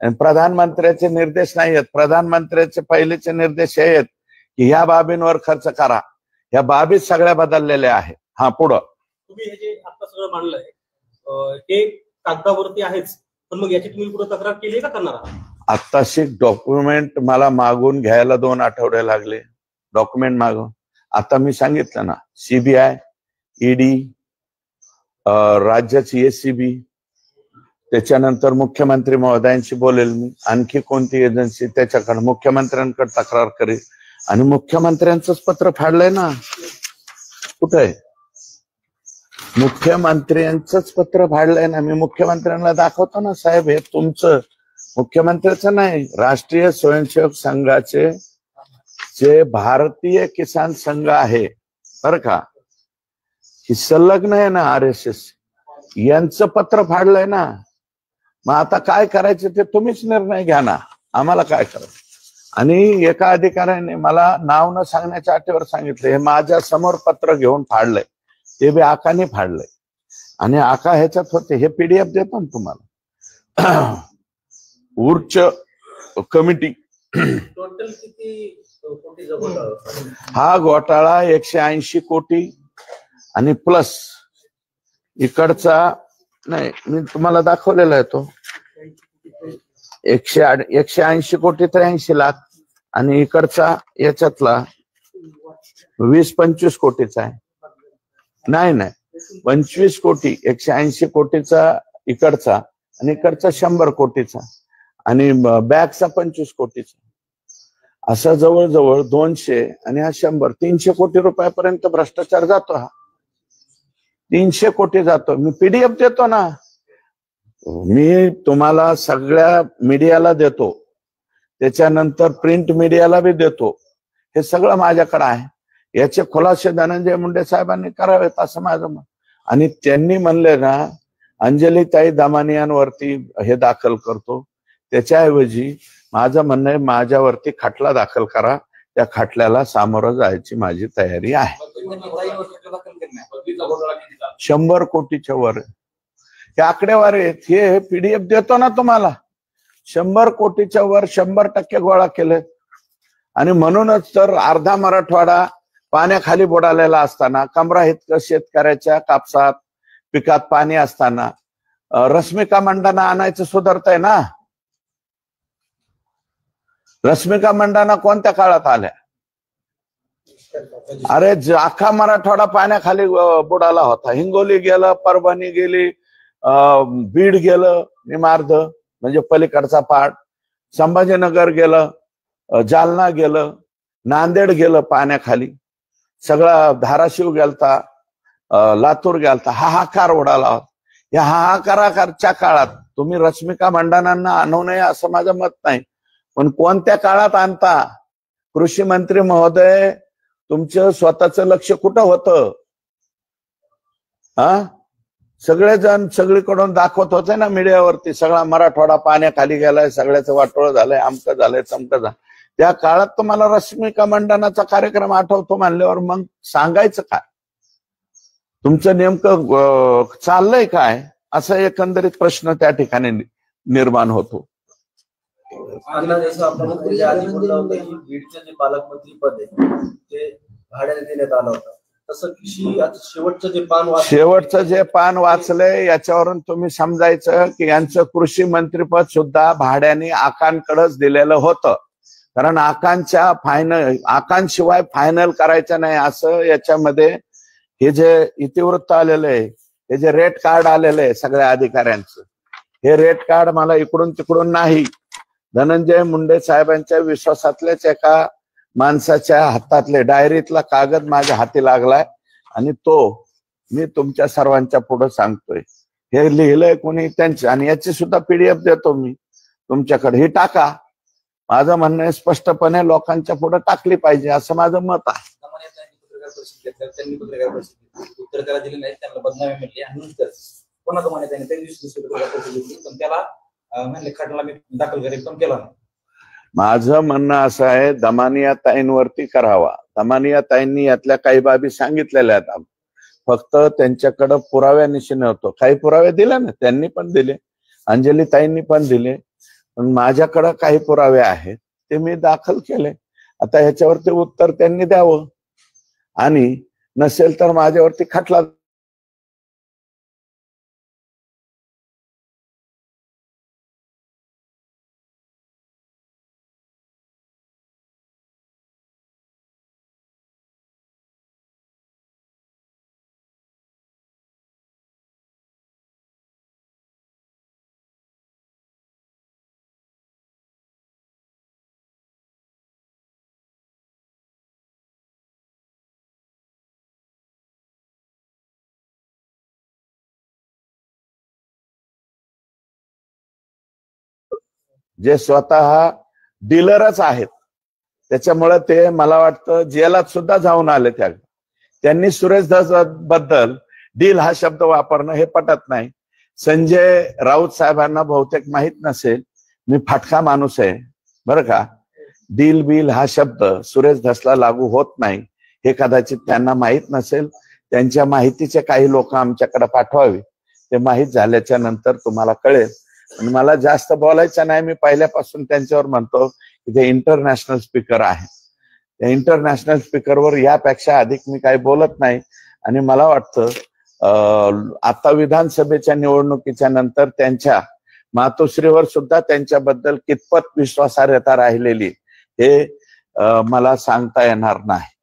आणि प्रधानमंत्र्याचे निर्देश नाही आहेत. प्रधानमंत्र्याचे पहिलेचे निर्देश हे आहेत की ह्या बाबींवर खर्च करा. ह्या बाबी सगळ्या बदललेल्या आहेत. हा पुढं तुम्ही हे जे आता सगळं मांडलंय ते कागदावरती आहेच, पण मग याची तुम्ही पुढे तक्रार केली का करणार आहात? आत्ताशी डॉक्युमेंट मला मागून घ्यायला 2 आठवडे लागले. डॉक्युमेंट मागून आता मी सांगितलं ना, CBI, ED, राज्याची SCB, त्याच्यानंतर मुख्यमंत्री महोदयांशी बोलेल मी. आणखी कोणती एजन्सी त्याच्याकडे मुख्यमंत्र्यांकडे तक्रार करेल. आणि मुख्यमंत्र्यांचंच पत्र फाडलंय ना. कुठं आहे? मुख्यमंत्र्यांचंच पत्र फाडलंय ना. मी मुख्यमंत्र्यांना दाखवतो ना, साहेब हे तुमचं मुख्यमंत्र्याचं नाही, राष्ट्रीय स्वयंसेवक संघाचे जे भारतीय किसान संघ आहे बरं का, ही संलग्न आहे ना RSS, यांचं पत्र फाडलंय ना. मग आता काय करायचं ते तुम्हीच निर्णय घ्या ना. आम्हाला काय करायचं? आणि एका अधिकाऱ्याने मला नाव न सांगण्याच्या अटीवर सांगितलं हे माझ्या समोर पत्र घेऊन फाडलंय. ते बी आकाने फाडलंय आणि आका ह्याच्यात होते. हे PDF देतो ना तुम्हाला. उर्च कमिटी टोटल किती कोटी हा घोटाळा 180 कोटी आणि प्लस इकडचा नाही, मी तुम्हाला दाखवलेला आहे तो 180 कोटी 83 लाख आणि इकडचा याच्यातला 20-25 कोटीचा आहे. नाही 25 कोटी 180 कोटीचा इकडचा आणि इकडचा 100 कोटीचा आणि बॅगचा 25 कोटीचा, असं जवळजवळ 200 आणि हा 100 300 कोटी रुपयापर्यंत भ्रष्टाचार जातो. हा 300 कोटी जातो. मी पीडीएफ देतो ना, मी तुम्हाला सगळ्या मीडियाला देतो, त्याच्यानंतर प्रिंट मीडियाला बी देतो. हे सगळं माझ्याकडे आहे. याचे खुलासे धनंजय मुंडे साहेबांनी करावेत असं माझं मत. आणि त्यांनी म्हणले ना अंजलीताई दमानियांवरती हे दाखल करतो, त्याच्याऐवजी माझं म्हणणं आहे माझ्यावरती खटला दाखल करा. त्या खटल्याला सामोरं जायची माझी तयारी आहे. 100 कोटीच्या वर हे आकडेवारी आहेत. हे पीडीएफ देतो ना तुम्हाला. 100 कोटीच्या वर 100% गोळा केले. आणि म्हणूनच तर अर्धा मराठवाडा पाण्याखाली बुडालेला असताना, कमराहित शेतकऱ्याच्या कापसात पिकात पाणी असताना रश्मिका मंडाना आणायचं सुधारतंय ना. रश्मिका मंडाना कोणत्या काळात आल्या? अरे अख्खा मराठवाडा पाण्याखाली बुडाला होता. हिंगोली गेलं, परभणी गेली, बीड गेलं निमार्ध म्हणजे पलीकडचा पाठ, संभाजीनगर गेलं, जालना गेलं, नांदेड गेलं पाण्याखाली, सगळा धाराशिव गेलता, लातूर गेलता. हाहाकार उडाला. या हाहाकाराच्या काळात तुम्ही रश्मिका मंडानांना आणू नये असं माझं मत नाही, पण कोणत्या काळात आणता? कृषी मंत्री महोदय, तुमचं स्वतःचं लक्ष कुठं होतं? हा, सगळेजण सगळीकडून दाखवत होते ना मीडियावरती, सगळा मराठवाडा पाण्याखाली गेलाय, सगळ्याचं वाटोळ झालंय, अमकं झालंय, चमकं झालं. त्या काळात तुम्हाला रश्मिका मंडानाचा कार्यक्रम आठवतो म्हणल्यावर मग सांगायचं काय? तुमचं नेमकं चाललंय काय? असा एकंदरीत प्रश्न त्या ठिकाणी निर्माण होतो. जसं आपण आधी बोललं होतं की बीडचं जे पालकमंत्री पद आहे ते भाड्याने देण्यात आलं होतं, तसं शेवटचं जे पान वाचलंय याच्यावरून तुम्ही समजायचं की यांचं कृषी मंत्रीपद सुद्धा भाड्याने आकांकडेच दिलेलं होतं. कारण आकांशिवाय फायनल करायचं नाही असं याच्यामध्ये हे जे इतिवृत्त आलेलं आहे, हे जे रेट कार्ड आलेलं आहे सगळ्या अधिकाऱ्यांचं, हे रेट कार्ड मला इकडून तिकडून नाही, धनंजय मुंडे साहेबांच्या विश्वासातल्याच एका माणसाच्या हातातले डायरीतला कागद माझ्या हाती लागलाय आणि तो मी तुमच्या सर्वांच्या पुढे सांगतोय. हे लिहिलंय कोणी त्यांचं आणि याची सुद्धा पीडीएफ देतो मी तुमच्याकडे. ही टाका. माझं म्हणणं आहे स्पष्टपणे लोकांच्या पुढे टाकली पाहिजे असं माझं मत आहे. त्यांनी पत्रकार परिषदेत उत्तर त्याला दिले नाही, त्यांना बदनामी मिळली आणि नंतर पुन्हा तुम्हाला त्यांनी त्या दिवशी पत्रकार परिषद घेतली, पण त्याला म्हणले खटला मी दाखल करेल, पण केला नाही. माझं म्हणणं असं आहे दमानियाताईंवरती करावा. दमानियाताईंनी यातल्या काही बाबी सांगितलेल्या आहेत, फक्त त्यांच्याकडे पुराव्यानिशी नव्हतं. काही पुरावे दिले ना, त्यांनी पण दिले, अंजलीताईंनी पण दिले, पण माझ्याकडे काही पुरावे आहेत ते मी दाखल केले. आता ह्याच्यावरती उत्तर त्यांनी द्यावं आणि नसेल तर माझ्यावरती खटला जे स्वतः डीलरच आहेत, त्याच्यामुळे ते मला वाटतं जेलात सुद्धा जाऊन आले. त्यांनी सुरेश धस बद्दल डील हा शब्द वापरणं हे पटत नाही. संजय राऊत साहेबांना बहुतेक माहित नसेल, मी फाटका माणूस आहे बरं का. डील बिल हा शब्द सुरेश धसला लागू होत नाही हे कदाचित त्यांना माहित नसेल. त्यांच्या माहितीचे काही लोक आमच्याकडे पाठवावे, ते माहित झाल्याच्या नंतर तुम्हाला कळेल. आणि मला जास्त बोलायचं नाही, मी पहिल्यापासून त्यांच्यावर म्हणतो की ते इंटरनॅशनल स्पीकर आहे. त्या इंटरनॅशनल स्पीकरवर यापेक्षा अधिक मी काही बोलत नाही. आणि मला वाटतं आता विधानसभेच्या निवडणुकीच्या नंतर त्यांच्या मातोश्रीवर सुद्धा त्यांच्याबद्दल कितपत विश्वासार्हता राहिलेली हे मला सांगता येणार नाही.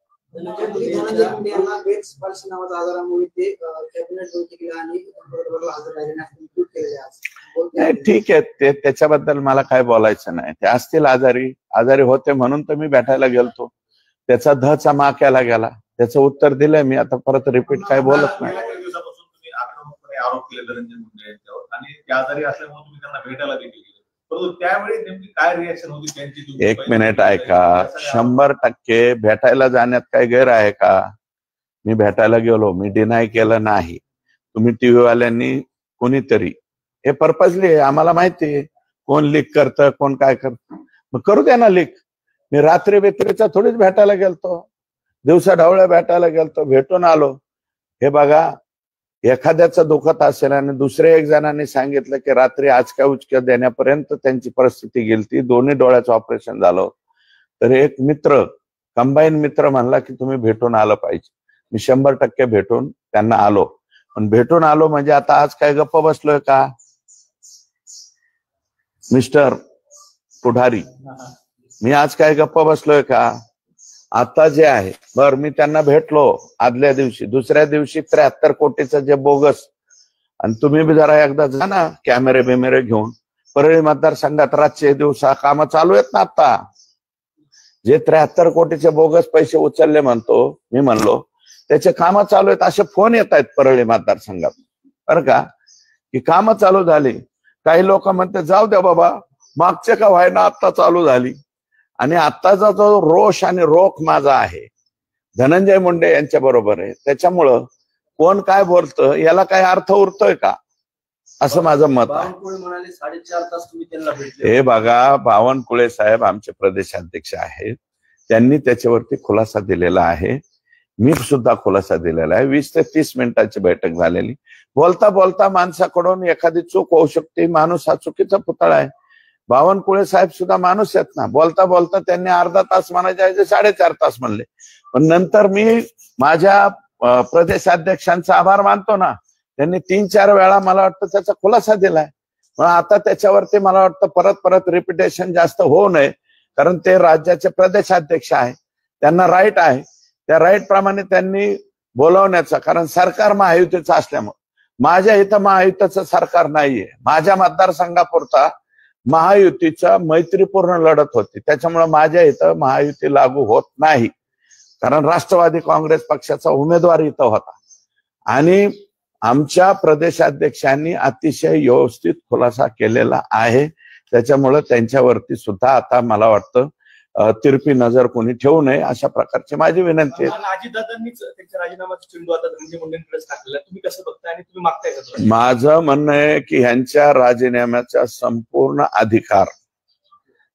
धनंजय मुंडे यांना बेट्स पाल्सी नावाच्या आजारामुळे ते कॅबिनेट बैठकीला आणि हजर राहिले नाही ट्विट केलेले आज. ठीक आहे, ते त्याच्याबद्दल मला काय बोलायचं नाही. ते असतील आजारी होते म्हणून तर मी भेटायला गेलतो. त्याचा धचा मा केला गेला, त्याचं उत्तर दिलंय मी, आता परत रिपीट काय बोलत नाही. दिवसापासून तुम्ही आक्रमकपणे आरोप केले धनंजय मुंडे यांच्यावर आणि ते आजारी असल्यामुळे तुम्ही त्यांना भेटायला देखील गेले, परंतु त्यावेळी नेमकी काय रिएक्शन होती त्यांची? एक मिनिट ऐका, 100% भेटायला जाण्यात काय गैर आहे का? मी भेटायला गेलो, मी डिनाय केलं नाही. तुम्ही टीव्ही वाल्यांनी कोणीतरी हे पर्पजली आहे, आम्हाला माहिती आहे कोण लीक करतं कोण काय करतं, मग करू द्या ना लीक. मी रात्री बेत्रीचा थोडीच भेटायला गेलतो, दिवसा ढवळ्या भेटायला गेलतो, भेटून आलो. हे बघा, एखाद्याचं दुखत असेल आणि दुसऱ्या एक जणांनी सांगितलं की रात्री आजक्या उचक्या देण्यापर्यंत त्यांची परिस्थिती गेलती, दोन्ही डोळ्याचं ऑपरेशन झालं, तर एक मित्र, कंबाईन मित्र म्हणला की तुम्ही भेटून आलं पाहिजे. मी 100% भेटून त्यांना आलो. पण भेटून आलो म्हणजे आता आज काय गप्प बसलोय का मिस्टर पुढारी? मी आज काय गप्प बसलोय का? आता जे आहे बर, मी त्यांना भेटलो आदल्या दिवशी, दुसऱ्या दिवशी 73 कोटीचं जे बोगस, आणि तुम्ही बी जरा एकदा जा ना कॅमेरे बिमेरे घेऊन. परळी मतदारसंघात रातचे दिवसा कामं चालू आहेत ना आता, जे 73 कोटीचे बोगस पैसे उचलले मी म्हणलो त्याचे कामं चालू आहेत, असे फोन येत आहेत परळी मतदारसंघात बरं का, की कामं चालू झाली. काही लोक म्हणते जाऊ द्या बाबा, मागचे का व्हायना आता चालू झाली. आणि आत्ताचा जो रोष आणि रोख माझा आहे धनंजय मुंडे यांच्या बरोबर आहे, त्याच्यामुळं कोण काय बोलतं याला काय अर्थ उरतोय का, असं माझं मत आहे. म्हणाले 4.5 तास तुम्ही त्यांना भेटले. हे बघा, बावनकुळे साहेब आमचे प्रदेशाध्यक्ष आहेत, त्यांनी त्याच्यावरती खुलासा दिलेला आहे, मी सुद्धा खुलासा दिलेला आहे. 20 ते 30 मिनिटाची बैठक झालेली. बोलता बोलता माणसाकडून एखादी चूक होऊ शकते, माणूस हा चुकीचा पुतळा आहे. बावनकुळे साहेब सुद्धा माणूस आहेत ना, बोलता बोलता त्यांनी अर्धा तास म्हणायचे 4.5 तास म्हणले. पण नंतर मी माझ्या प्रदेशाध्यक्षांचा आभार मानतो ना, त्यांनी 3-4 वेळा मला वाटतं त्याचा खुलासा दिलाय. पण आता त्याच्यावरती मला वाटतं परत रिपिटेशन जास्त होऊ नये, कारण ते राज्याचे प्रदेशाध्यक्ष आहे, त्यांना राईट आहे. त्या राईट प्रमाणे त्यांनी बोलवण्याचा, कारण सरकार महायुतीचं असल्यामुळे. माझ्या इथं महायुतीचं सरकार नाहीये, माझ्या मतदारसंघापुरता महायुतीचा मैत्रीपूर्ण लढत होती, त्याच्यामुळे माझ्या इथं महायुती लागू होत नाही, कारण राष्ट्रवादी काँग्रेस पक्षाचा उमेदवार इथं होता. आणि आमच्या प्रदेशाध्यक्षांनी अतिशय व्यवस्थित खुलासा केलेला आहे, त्याच्यामुळे त्यांच्यावरती सुद्धा आता मला वाटतं तिरपी नजर कोणी ठेवू नये, अशा प्रकारची माझी विनंती आहे. अजितदादांनीच त्यांच्या राजीनामाचा चेंडू आता धनंजय मुंडेंकडेच टाकलेला, तुम्ही कसं बघताय आणि तुम्ही मागताय का? माझं म्हणणं आहे की ह्यांच्या राजीनाम्याचा संपूर्ण अधिकार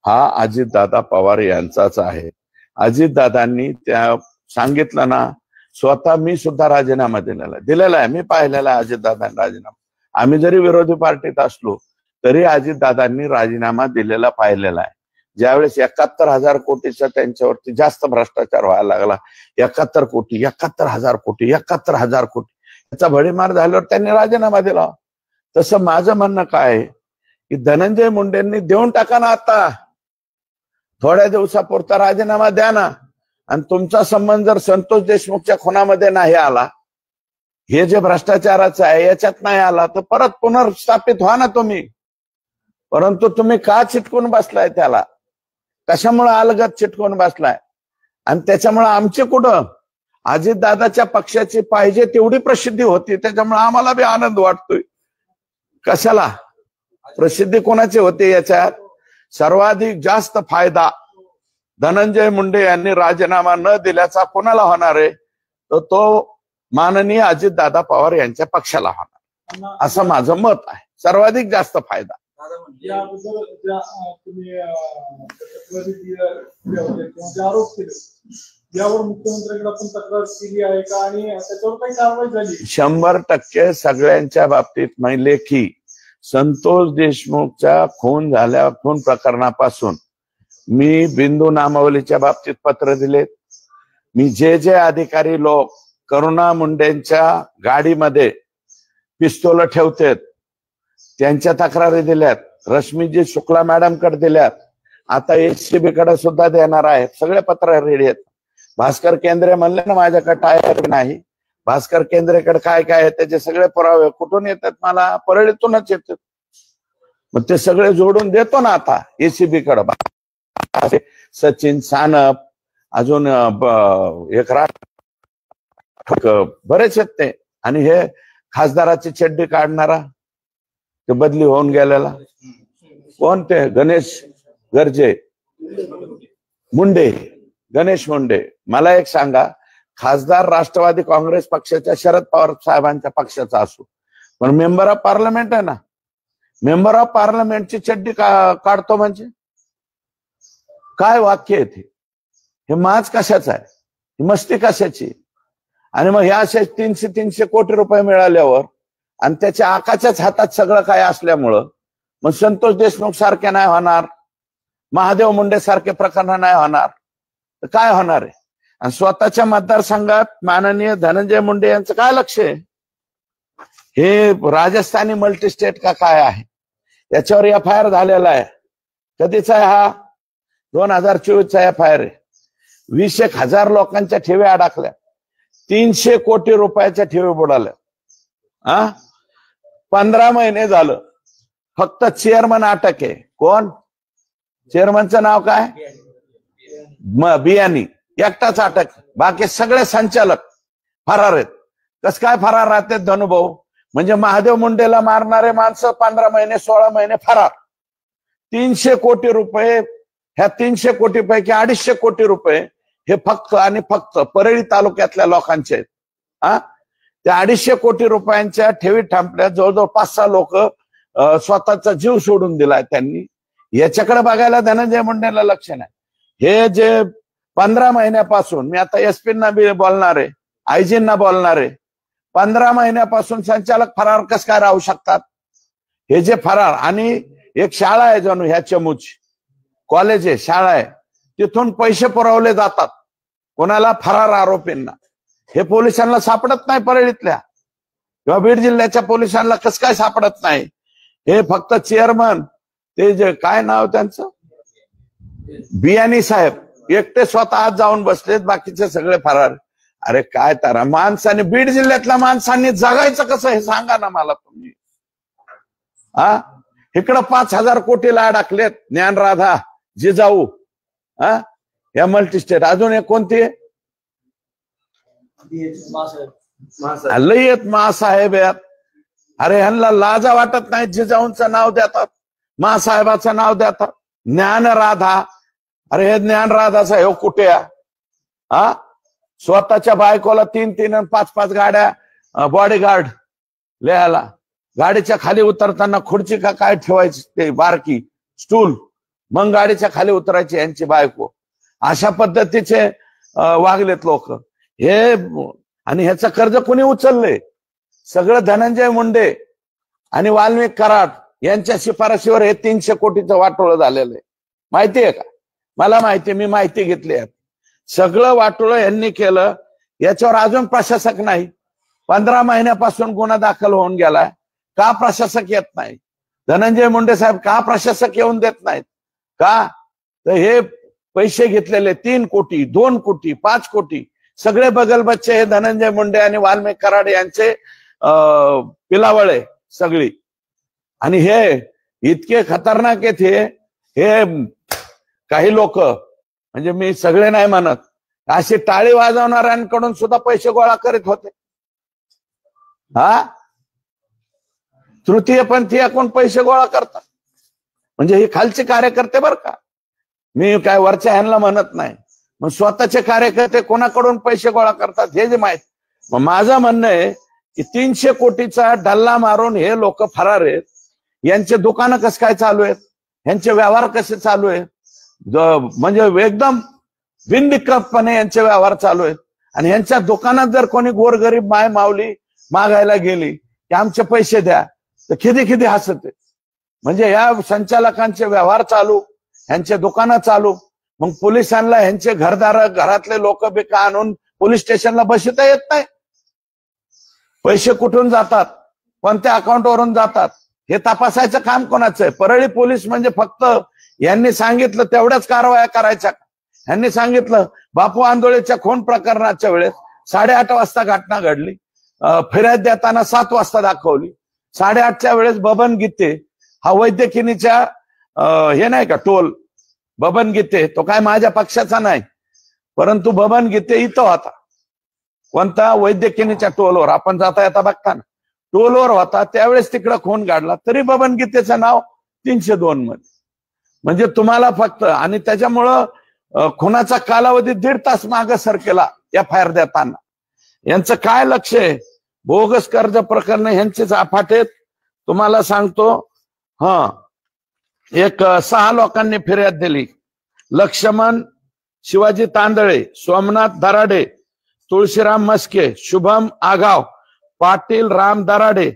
हा अजितदादा पवार यांचाच आहे. अजितदादांनी त्या सांगितलं ना, स्वतः मी सुद्धा राजीनामा दिलेला आहे, मी पाहिलेला आहे अजितदादांनी राजीनामा. आम्ही जरी विरोधी पार्टीत असलो तरी अजितदादांनी राजीनामा दिलेला पाहिलेला आहे. ज्यावेळेस 71,000 कोटीचा त्यांच्यावरती जास्त भ्रष्टाचार व्हायला लागला, 71 कोटी 71,000 कोटी 71,000 कोटी याचा भडीमार झाल्यावर त्यांनी राजीनामा दिला. तसं माझं म्हणणं काय आहे की धनंजय मुंडेंनी देऊन टाका ना, आता थोड्या दिवसापुरता राजीनामा द्या ना, आणि तुमचा संबंध जर संतोष देशमुखच्या खुनामध्ये नाही आला, हे जे भ्रष्टाचाराचं आहे याच्यात नाही आला, तर परत पुनर्स्थापित व्हा ना तुम्ही. परंतु तुम्ही का चिटकून बसलाय त्याला, कशामुळे अलगत चिटकून बसलाय? आणि त्याच्यामुळे आमचे कुठं अजितदादाच्या पक्षाची पाहिजे तेवढी प्रसिद्धी होती, त्याच्यामुळे आम्हाला बी आनंद वाटतोय. कशाला प्रसिद्धी कोणाची होती याच्यात? सर्वाधिक जास्त फायदा धनंजय मुंडे यांनी राजीनामा न दिल्याचा कोणाला होणार आहे? तर तो माननीय अजितदादा पवार यांच्या पक्षाला होणार, असं माझं मत आहे. सर्वाधिक जास्त फायदा आरोप केले यावर मुख्यमंत्र्यांकडे आपण तक्रार केली आहे का, आणि त्याच्यावर काही कारवाई झाली? 100% सगळ्यांच्या बाबतीत लेखी संतोष देशमुखच्या खून प्रकरणापासून मी बिंदू नामावलीच्या बाबतीत पत्र दिलेत. मी जे अधिकारी लोक करुणा मुंडेंच्या गाडीमध्ये पिस्तोल ठेवतात त्यांच्या तक्रारी दिल्यात, रश्मीजी शुक्ला मॅडम कडे दिल्यात, आता HCB कडे सुद्धा देणार आहेत. सगळे पत्र रेडी आहेत. भास्कर केंद्रे म्हणले ना माझ्याकडे टायर नाही. भास्कर केंद्रेकडे काय काय आहे त्याचे सगळे पुरावे कुठून येतात? मला परळीतूनच येतात. मग ते सगळे जोडून देतो ना आता एसीबी कडे. सचिन सानप, अजून एक बरेच आहेत ते. आणि हे खासदाराची चड्डी काढणारा ते बदली होऊन गेलेला कोण? ते गणेश गर्जे मुंडे, गणेश मुंडे. मला एक सांगा, खासदार राष्ट्रवादी काँग्रेस पक्षाच्या शरद पवार साहेबांच्या पक्षाचा असो, पण मेंबर ऑफ पार्लमेंट आहे ना, मेंबर ऑफ पार्लमेंटची चड्डी काढतो म्हणजे काय वाक्य आहे ते? हे माज कशाचा आहे? ही मस्ती कशाची? आणि मग ह्या असे 300 कोटी रुपये मिळाल्यावर आणि त्याच्या आकाच्याच हातात सगळं काय असल्यामुळं मग संतोष देशमुख सारखे नाही होणार, महादेव मुंडे सारखे प्रकरण नाही होणार, तर काय होणार आहे? आणि स्वतःच्या मतदारसंघात माननीय धनंजय मुंडे यांचं काय लक्ष आहे? हे राजस्थानी मल्टीस्टेट का काय आहे? याच्यावर FIR झालेला आहे. कधीचा आहे हा? 2024चा FIR आहे. 20,000 लोकांच्या ठेवी अडकल्या, 300 कोटी रुपयाच्या ठेवी बुडाल्या. 15 महिने झालं. फक्त चेअरमन अटक आहे. कोण चेअरमनचं नाव काय? बियाणी एकटाच अटक. बाकी सगळे संचालक फरार आहेत. कस काय फरार राहतात धनुभाऊ? म्हणजे महादेव मुंडेला मारणारे माणसं 15 महिने 16 महिने फरार. 300 कोटी रुपये, ह्या 300 कोटी पैकी 250 कोटी रुपये हे फक्त आणि फक्त परळी तालुक्यातल्या लोकांचे आहेत. त्या 250 कोटी रुपयांच्या ठेवी थांबल्या. जवळजवळ 5-6 लोक स्वतःचा जीव सोडून दिलाय त्यांनी. याच्याकडे बघायला धनंजय मुंडेला लक्ष नाही. हे जे 15 महिन्यापासून, मी आता SP-ना बी बोलणार आहे, IG-ना बोलणार आहे, 15 महिन्यापासून संचालक फरार कस काय राहू शकतात? हे जे फरार, आणि एक शाळा आहे जणू ह्या चमूच कॉलेज आहे, शाळा आहे, तिथून पैसे पुरवले जातात कोणाला? फरार आरोपींना. हे पोलिसांना सापडत नाही परळीतल्या किंवा बीड जिल्ह्याच्या पोलिसांना कस काय सापडत नाही? हे फक्त चेअरमन, ते जे काय नाव त्यांचं, बियाणी साहेब एकटे स्वतः जाऊन बसलेत, बाकीचे सगळे फरार. अरे काय तारा माणसाने, बीड जिल्ह्यातल्या माणसांनी जगायचं कसं हे सांगा ना मला तुम्ही. इकडं 5,000 कोटीला अडकलेत ज्ञानराधा, जिजाऊ, या मल्टीस्टेट. अजून एक कोणती लई येत महासाहेब यात. अरे ह्यांना लाजा वाटत नाही. जिजाऊंचं नाव देतात, महासाहेबाचं नाव देतात, ज्ञानराधा. अरे हे ज्ञानराधाचा हे कुठे? स्वतःच्या बायकोला 3-3 आणि 5-5 गाड्या बॉडीगार्ड लिहायला. गाडीच्या खाली उतरताना खुर्ची का काय ठेवायची, ते बारकी स्टूल, मग गाडीच्या खाली उतरायची यांची बायको. अशा पद्धतीचे वागलेत लोक हे. आणि ह्याचं कर्ज कोणी उचललंय? सगळं धनंजय मुंडे आणि वाल्मिक कराड यांच्या शिफारशीवर हे 300 कोटीचं वाटोळं झालेलं आहे. माहिती आहे का? मला माहिती, मी माहिती घेतली आहे. सगळं वाटोळं यांनी केलं. याच्यावर अजून प्रशासक नाही. 15 महिन्यापासून गुन्हा दाखल होऊन गेलाय. का प्रशासक येत नाही? धनंजय मुंडे साहेब का प्रशासक येऊन देत नाहीत का? तर हे पैसे घेतलेले 3 कोटी, 2 कोटी, 5 कोटी सगळे बगलबच्चे हे धनंजय मुंडे आणि वाल्मिक कराड यांचे पिलावळे सगळी. आणि हे इतके खतरनाक आहेत हे काही लोक, म्हणजे मी सगळे नाही म्हणत, अशी टाळी वाजवणाऱ्यांकडून सुद्धा पैसे गोळा करीत होते. तृतीयपंथीयाकडून पैसे गोळा करतात. म्हणजे हे खालचे कार्यकर्ते बरं का, मी काय वरच्या ह्यांना म्हणत नाही. मग स्वतःचे कार्यकर्ते कोणाकडून पैसे गोळा करतात हे जे माहित. मग माझं म्हणणं आहे की 300 कोटीचा डल्ला मारून हे लोक फरार आहेत. यांचे दुकानं कसं काय चालू आहेत, यांचे व्यवहार कसे चालू आहेत, म्हणजे एकदम बिनदिक्कतपणे यांचे व्यवहार चालू आहेत. आणि यांच्या दुकानात जर कोणी गोरगरीब माय माऊली मागायला गेली की आमचे पैसे द्या, तर खिदी हसते. म्हणजे या संचालकांचे व्यवहार चालू, यांचे दुकानं चालू. मग पोलिसांना ह्यांचे घरदार, घरातले लोक बिका आणून पोलीस स्टेशनला बसता येत नाही. पैसे कुठून जातात, कोणत्या अकाउंटवरून जातात, हे तपासायचं काम कोणाचं आहे? परळी पोलीस म्हणजे फक्त यांनी सांगितलं तेवढ्याच कारवाया करायच्या? ह्यांनी सांगितलं बापू आंदोळेच्या खून प्रकरणाच्या वेळेस 8:30 वाजता घटना घडली, फिर्याद देताना 7 वाजता दाखवली. 8:30च्या वेळेस बबन गीते हा वैद्यकिनीच्या हे नाही का टोल, बबन गीते तो काय माझ्या पक्षाचा नाही, परंतु बबन गीते इथं होता. कोणता? वैद्यकिनीच्या टोलवर. आपण जाता येता बघता ना, टोलवर होता त्यावेळेस तिकडं खून काढला, तरी बबन गीतेचं नाव 302 मध्ये. म्हणजे तुम्हाला फक्त, आणि त्याच्यामुळं खुनाचा कालावधी 1.5 तास मागे सरकेला FIR देताना. यांचं काय लक्ष आहे? बोगस कर्ज प्रकरण यांचेच अफाट आहेत. तुम्हाला सांगतो, एक 6 लोकांनी फिर्याद दिली. लक्ष्मण शिवाजी तांदळे, सोमनाथ दराडे, तुळशीराम मस्के, शुभम आगाव, पाटील राम दराडे,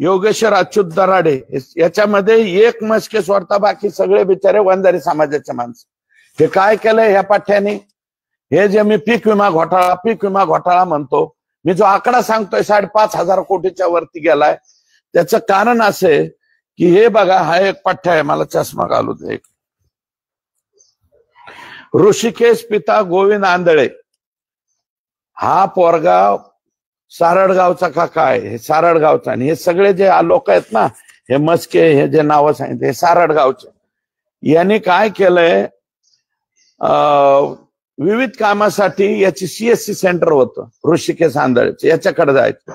योगेश्वर अच्युत दराडे. याच्यामध्ये एक मस्के सोडता बाकी सगळे बिचारे वंजारी समाजाचे माणसं. हे काय केलंय ह्या पाठ्याने? हे जे मी पीक विमा घोटाळा म्हणतो, मी जो आकडा सांगतोय 5,500 कोटीच्या वरती गेलाय, त्याचं कारण असे की हे बघा, हा एक पाठ्य आहे, मला चष्मा घालू दे. ऋषिकेश पिता गोविंद आंधळे हा पोरगा सारडगावचा का काय, हे सारडगावचा. आणि हे सगळे जे लोक आहेत ना, हे मस्के, हे जे नावं सांगितले, हे सारडगावचे. यांनी काय केलंय, विविध कामासाठी याची CSC सेंटर होतं ऋषिकेश आंधळेचं, याच्याकडे जायचं.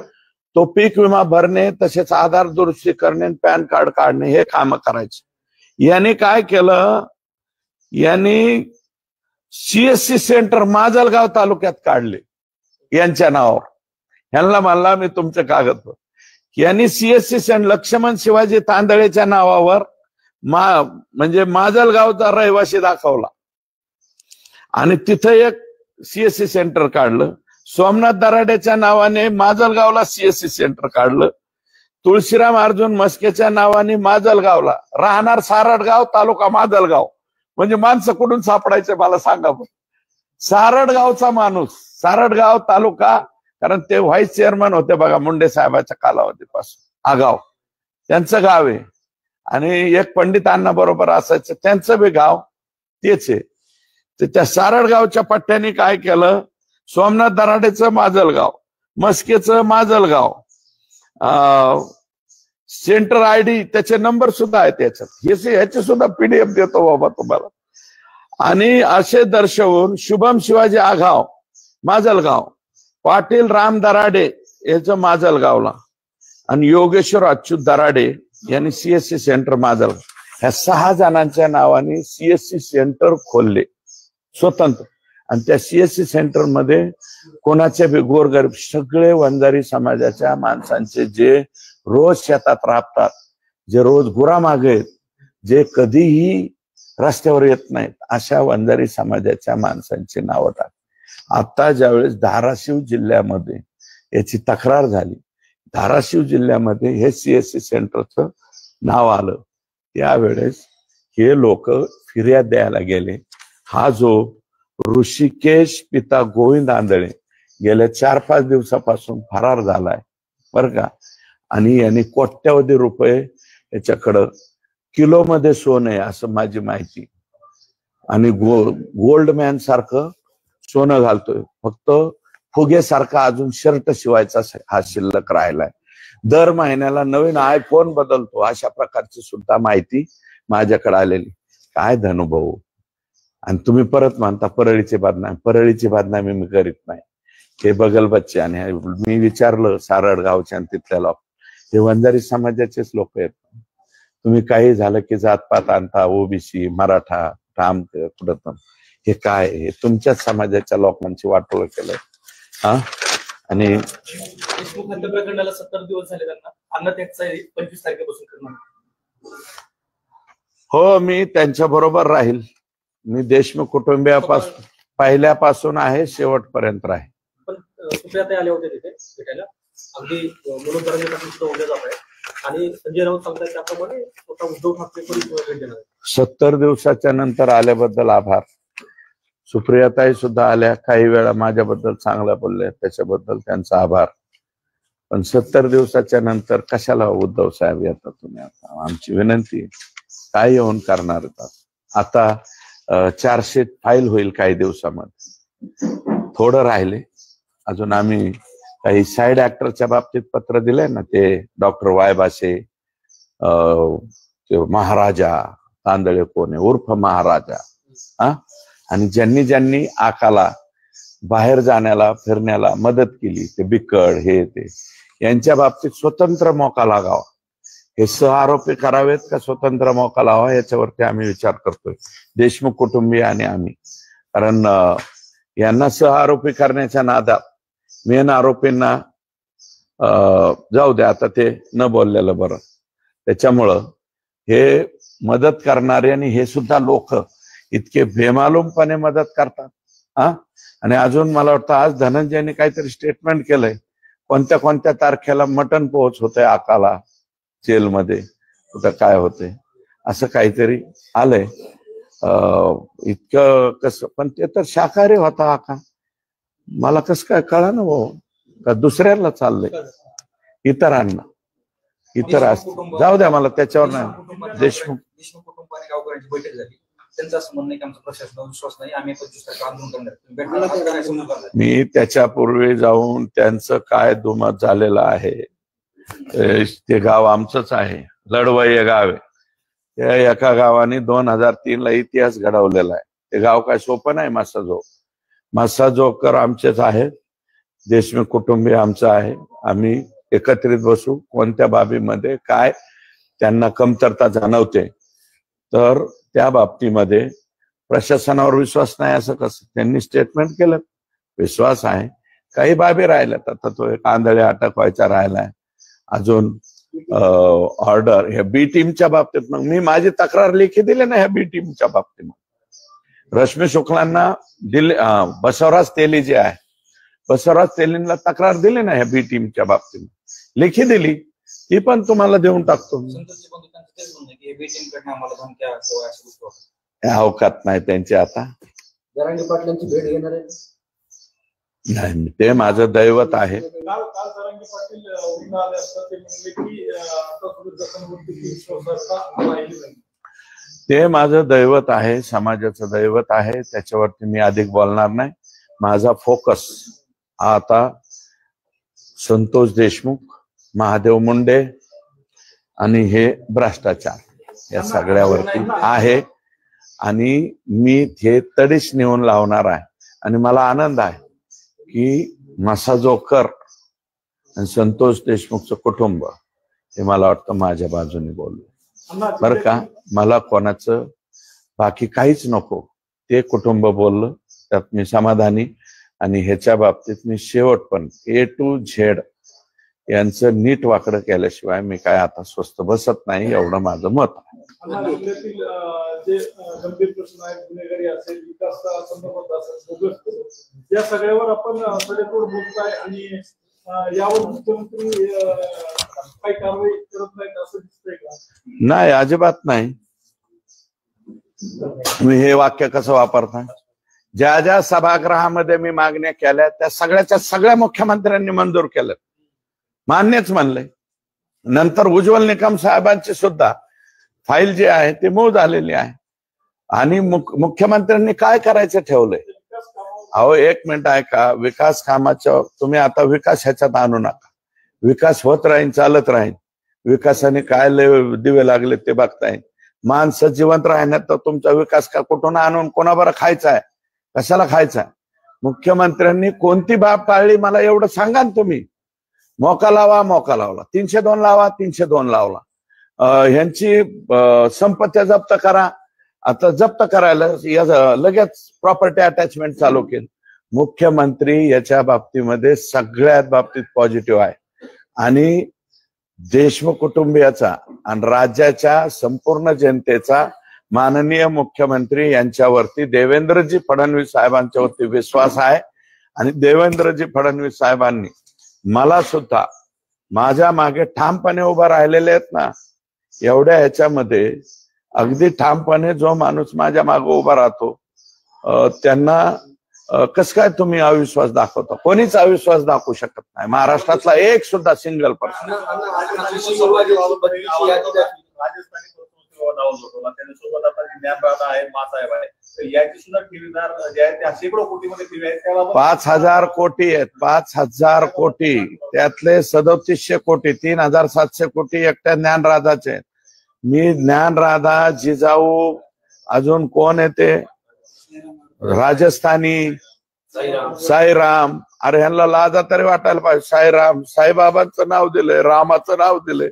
तो पीक विमा भरणे, तसेच आधार दुरुस्ती करणे, पॅन कार्ड काढणे, हे काम करायचे. यांनी काय केलं, यांनी CSC सेंटर माजलगाव तालुक्यात काढले यांच्या नावावर. यांना म्हणला मी तुमचे कागद. यांनी CSC सेंटर लक्ष्मण शिवाजी तांदळेच्या नावावर म्हणजे माजलगावचा रहिवासी दाखवला आणि तिथं एक CSC सेंटर काढलं. सोमनाथ दराडेच्या नावाने माजलगावला CSC सेंटर काढलं. तुळशीराम अर्जुन मस्केच्या नावाने माजलगावला, राहणार सारडगाव, तालुका माजलगाव. म्हणजे माणसं कुठून सापडायचे मला सांगा. सारडगावचा माणूस, सारडगाव तालुका, कारण ते व्हाईस चेअरमन होते बघा मुंडे साहेबाच्या कालावधीपासून, आगाव त्यांचं गाव आहे. आणि एक पंडित अण्णा बरोबर असायचं, त्यांचं बी गाव तेच आहे. तर त्या सारडगावच्या पट्ट्याने काय केलं, सोमनाथ दराडेचं माजलगाव, मस्केचं माजलगाव, सेंटर ID, त्याचे नंबर सुद्धा आहेत त्याच्यात, ह्याचे सुद्धा PDF देतो बाबा तुम्हाला. आणि असे दर्शवून शुभम शिवाजी आघाव माजलगाव, पाटील राम दराडे याचं माजलगावला, आणि योगेश्वर अच्युत दराडे यांनी CSC सेंटर माजलगाव. ह्या 6 जणांच्या नावाने CSC सेंटर खोलले स्वतंत्र. आणि त्या CSC सेंटर मध्ये कोणाचे बी गोरगरीब सगळे वंजारी समाजाच्या माणसांचे, जे रोज शेतात राबतात, जे रोज गुरामागे आहेत, जे कधीही रस्त्यावर येत नाहीत, अशा वंजारी समाजाच्या माणसांची नावं टाक. आता ज्यावेळेस धाराशिव जिल्ह्यामध्ये याची तक्रार झाली, धाराशिव जिल्ह्यामध्ये हे CSC सेंटरचं नाव आलं, त्यावेळेस हे लोक फिर्याद द्यायला गेले. हा जो ऋषिकेश पिता गोविंद आंधळे गेल्या 4-5 दिवसापासून फरार झालाय बर का. आणि यांनी कोट्यावधी रुपये याच्याकडं, किलोमध्ये सोनं आहे असं माझी माहिती, आणि गोल्ड मॅन सारखं सोनं घालतोय, फक्त फुगेसारखा अजून शर्ट शिवायचा हा शिल्लक राहिलाय. दर महिन्याला नवीन iPhone बदलतो, अशा प्रकारची सुद्धा माहिती माझ्याकडे आलेली. काय धनुभाऊ. आणि तुम्ही परत म्हणता परळीची बदनामी मी करीत नाही. हे बगल बच्चे, आणि मी विचारलं सारडगावच्या आणि तिथल्या लोक, हे वंजारी समाजाचेच लोक आहेत. तुम्ही काही झालं की जातपात आणता, OBC मराठा ठाम कुठं, हे काय, हे तुमच्याच समाजाच्या लोकांची वाटोळ केलंय. आणि देशमुख हत्या प्रकरणाला 70 दिवस झाले, त्यांना अन्नत्यागचा 25 तारखेपासून करणार. हो, मी त्यांच्या बरोबर राहील. मी देशमुख कुटुंबियापासून पहिल्यापासून आहे, शेवटपर्यंत राहील. पण सुप्रियाताई आले होते तिथे भेटायला, अगदी मनोज दराडे उद्या जात आहे, आणि संजय राऊत सांगतात त्याप्रमाणे स्वतः उद्धव ठाकरे भेट देणार आहे. 70 दिवसाच्या नंतर आल्याबद्दल आभार. सुप्रियाताई सुद्धा आल्या, काही वेळा माझ्याबद्दल चांगल्या बोलल्या, त्याच्याबद्दल त्यांचा आभार. पण 70 दिवसाच्या नंतर कशाला उद्धव साहेब येतात तुम्ही? आता आमची विनंती, काय येऊन करणार आता चार्जशीट फाईल होईल काही दिवसामध्ये. थोडं राहिले अजून. आम्ही काही साईड ऍक्टरच्या बाबतीत पत्र दिलंय ना, ते डॉक्टर वाय बासे, महाराजा तांदळे कोणे उर्फ महाराजा, आणि ज्यांनी ज्यांनी आकाला बाहेर जाण्याला फिरण्याला मदत केली, ते बिकड हे ते, यांच्या बाबतीत स्वतंत्र मोका लागावा. हे सहआरोपी करावेत का स्वतंत्र मोका लावा, याच्यावरती आम्ही विचार करतोय, देशमुख कुटुंबीय आणि आम्ही. कारण यांना सहआरोपी करण्याच्या नादात मेन आरोपींना जाऊ द्या, आता ते न बोललेलं बरं. त्याच्यामुळं हे मदत करणारे आणि हे सुद्धा लोक इतके बेमालूमपणे मदत करतात. आणि अजून मला वाटतं आज धनंजयने काहीतरी स्टेटमेंट केलंय, कोणत्या कोणत्या तारखेला मटण पोहोच होतंय आकाला जेलमध्ये, कुठं काय होतंय असं काहीतरी आलंय. इतकं कसं, पण ते तर शाकाहारी होता आका, मला कसं काय कळा ना भाऊ, का दुसऱ्याला चाललंय, इतरांना, इतर जाऊ द्या, मला त्याच्यावर नाही. देशमुख कुटुंब आणि गावकऱ्यांची बैठक झाली, त्यांचं असं म्हणणं की आमचा प्रशासनावर विश्वास नाही, आम्ही 25 तारखेला आंदोलन करणार. मी त्याच्यापूर्वी जाऊन त्यांचं काय दुमत झालेलं आहे, ते गाव आमचंच आहे, लढवई हे गाव आहे. त्या एका गावाने 2003 ला इतिहास घडवलेला आहे. ते गाव काय सोपं नाही. मासाजोकर आमचेच आहेत, देशमुख कुटुंबीय आमचं आहे. आम्ही एकत्रित बसू, कोणत्या बाबीमध्ये काय त्यांना कमतरता जाणवते तर त्या बाबतीमध्ये प्रशासनावर विश्वास नाही असं कसं, त्यांनी स्टेटमेंट केलं, विश्वास आहे. काही बाबी राहिल्यात, आता तो एक आंधळे अटक व्हायचा राहिलाय, अजून ऑर्डर ह्या बी टीमच्या बाबतीत. मग मी माझी तक्रार लेखी दिली ना ह्या बी टीमच्या बाबतीत. रश्मी शुक्लांना दिले, बसवराज तेली जे आहे, बसवराज तेलींना तक्रार दिली ना ह्या बी टीमच्या बाबतीत, लेखी दिली, ती पण तुम्हाला देऊन टाकतो. अवकात नाही त्यांची आता. जरांगे पाटलांची भेट घेणार आहे नाही, ते माझं दैवत आहे. काल जरांगे पाटील आले असता, ते म्हणले की ते माझं दैवत आहे, समाजाचं दैवत आहे, त्याच्यावरती मी अधिक बोलणार नाही. माझा फोकस हा आता संतोष देशमुख, महादेव मुंडे आणि हे भ्रष्टाचार या सगळ्यावरती आहे. आणि मी हे तडीच नेऊन लावणार आहे. आणि मला आनंद आहे की मसाजोकर आणि संतोष देशमुखचं कुटुंब हे मला वाटतं माझ्या बाजूने बोललं बरं का. मला कोणाचं बाकी काहीच नको, ते कुटुंब बोललं त्यात मी समाधानी. आणि ह्याच्या बाबतीत मी शेवट पण A to Z यांचं नीट वाकडं केल्याशिवाय मी काय आता स्वस्त बसत नाही, एवढं माझं मत आहे. जे गंभीर प्रश्न आहेत, गुन्हेगारी असेल, विकास संदर्भात असेल, या सगळ्यावर आपण सडेतोड बोलताय आणि यावर मुख्यमंत्री काही कारवाई करत नाहीत असं दिसतंय का? नाही, अजिबात नाही. मी हे वाक्य कसं वापरता, ज्या ज्या सभागृहामध्ये मी मागण्या केल्या त्या सगळ्याच्या सगळ्या मुख्यमंत्र्यांनी मंजूर केलं, मान्यच म्हणलंय. नंतर उज्ज्वल निकम साहेबांची सुद्धा फाईल जी आहे ती मूळ झालेली आहे. आणि मुख्यमंत्र्यांनी काय करायचं ठेवलंय. अहो एक मिनिट ऐका, विकास कामाच्या तुम्ही आता विकास ह्याच्यात आणू नका. विकास होत राहील, चालत राहील. विकासाने काय दिवे लागले ते बघताय. माणसं जिवंत राहण्यात तर तुमचा विकास का कुठून आणून कोणाबरोबर खायचा आहे, कशाला खायचा आहे. मुख्यमंत्र्यांनी कोणती बाब पाळली मला एवढं सांगा ना तुम्ही. मोका लावा, मोका लावला. 302 लावा, 302 लावला. ह्यांची संपत्ती जप्त करा, आता जप्त करायला लगेच प्रॉपर्टी अटॅचमेंट चालू केलं. मुख्यमंत्री याच्या बाबतीमध्ये सगळ्यात बाबतीत पॉझिटिव्ह आहे. आणि देशमुख कुटुंबियाचा आणि राज्याच्या संपूर्ण जनतेचा माननीय मुख्यमंत्री यांच्यावरती, देवेंद्रजी फडणवीस साहेबांच्यावरती विश्वास आहे. आणि देवेंद्रजी फडणवीस साहेबांनी मला सुद्धा माझ्या मागे ठामपणे उभा राहिलेले आहेत ना. एवढ्या ह्याच्यामध्ये अगदी ठामपणे जो माणूस माझ्या मागे उभा राहतो त्यांना कसं काय तुम्ही अविश्वास दाखवता. कोणीच अविश्वास दाखवू शकत नाही, महाराष्ट्रातला एक सुद्धा सिंगल पर्सन. राहुल जोटोला, त्याच्यासोबत आता ज्ञानराधा आहे, मासाहेब आहे, तर याची सुद्धा ठेवीदार जे आहेत त्या शेकडो कोटीमध्ये ठेवी आहेत. त्याबाबत 5,000 कोटी आहेत, 5,000 कोटी, त्यातले 3700 कोटी, 3,700 कोटी एकट्या ज्ञानराधाचे आहेत. मी ज्ञानराधा, जिजाऊ, अजून कोण येते, राजस्थानी साईराम, अरे ह्यांना लाजा तरी वाटायला पाहिजे. साईराम, साईबाबांचं नाव दिलंय, रामाचं नाव दिलंय,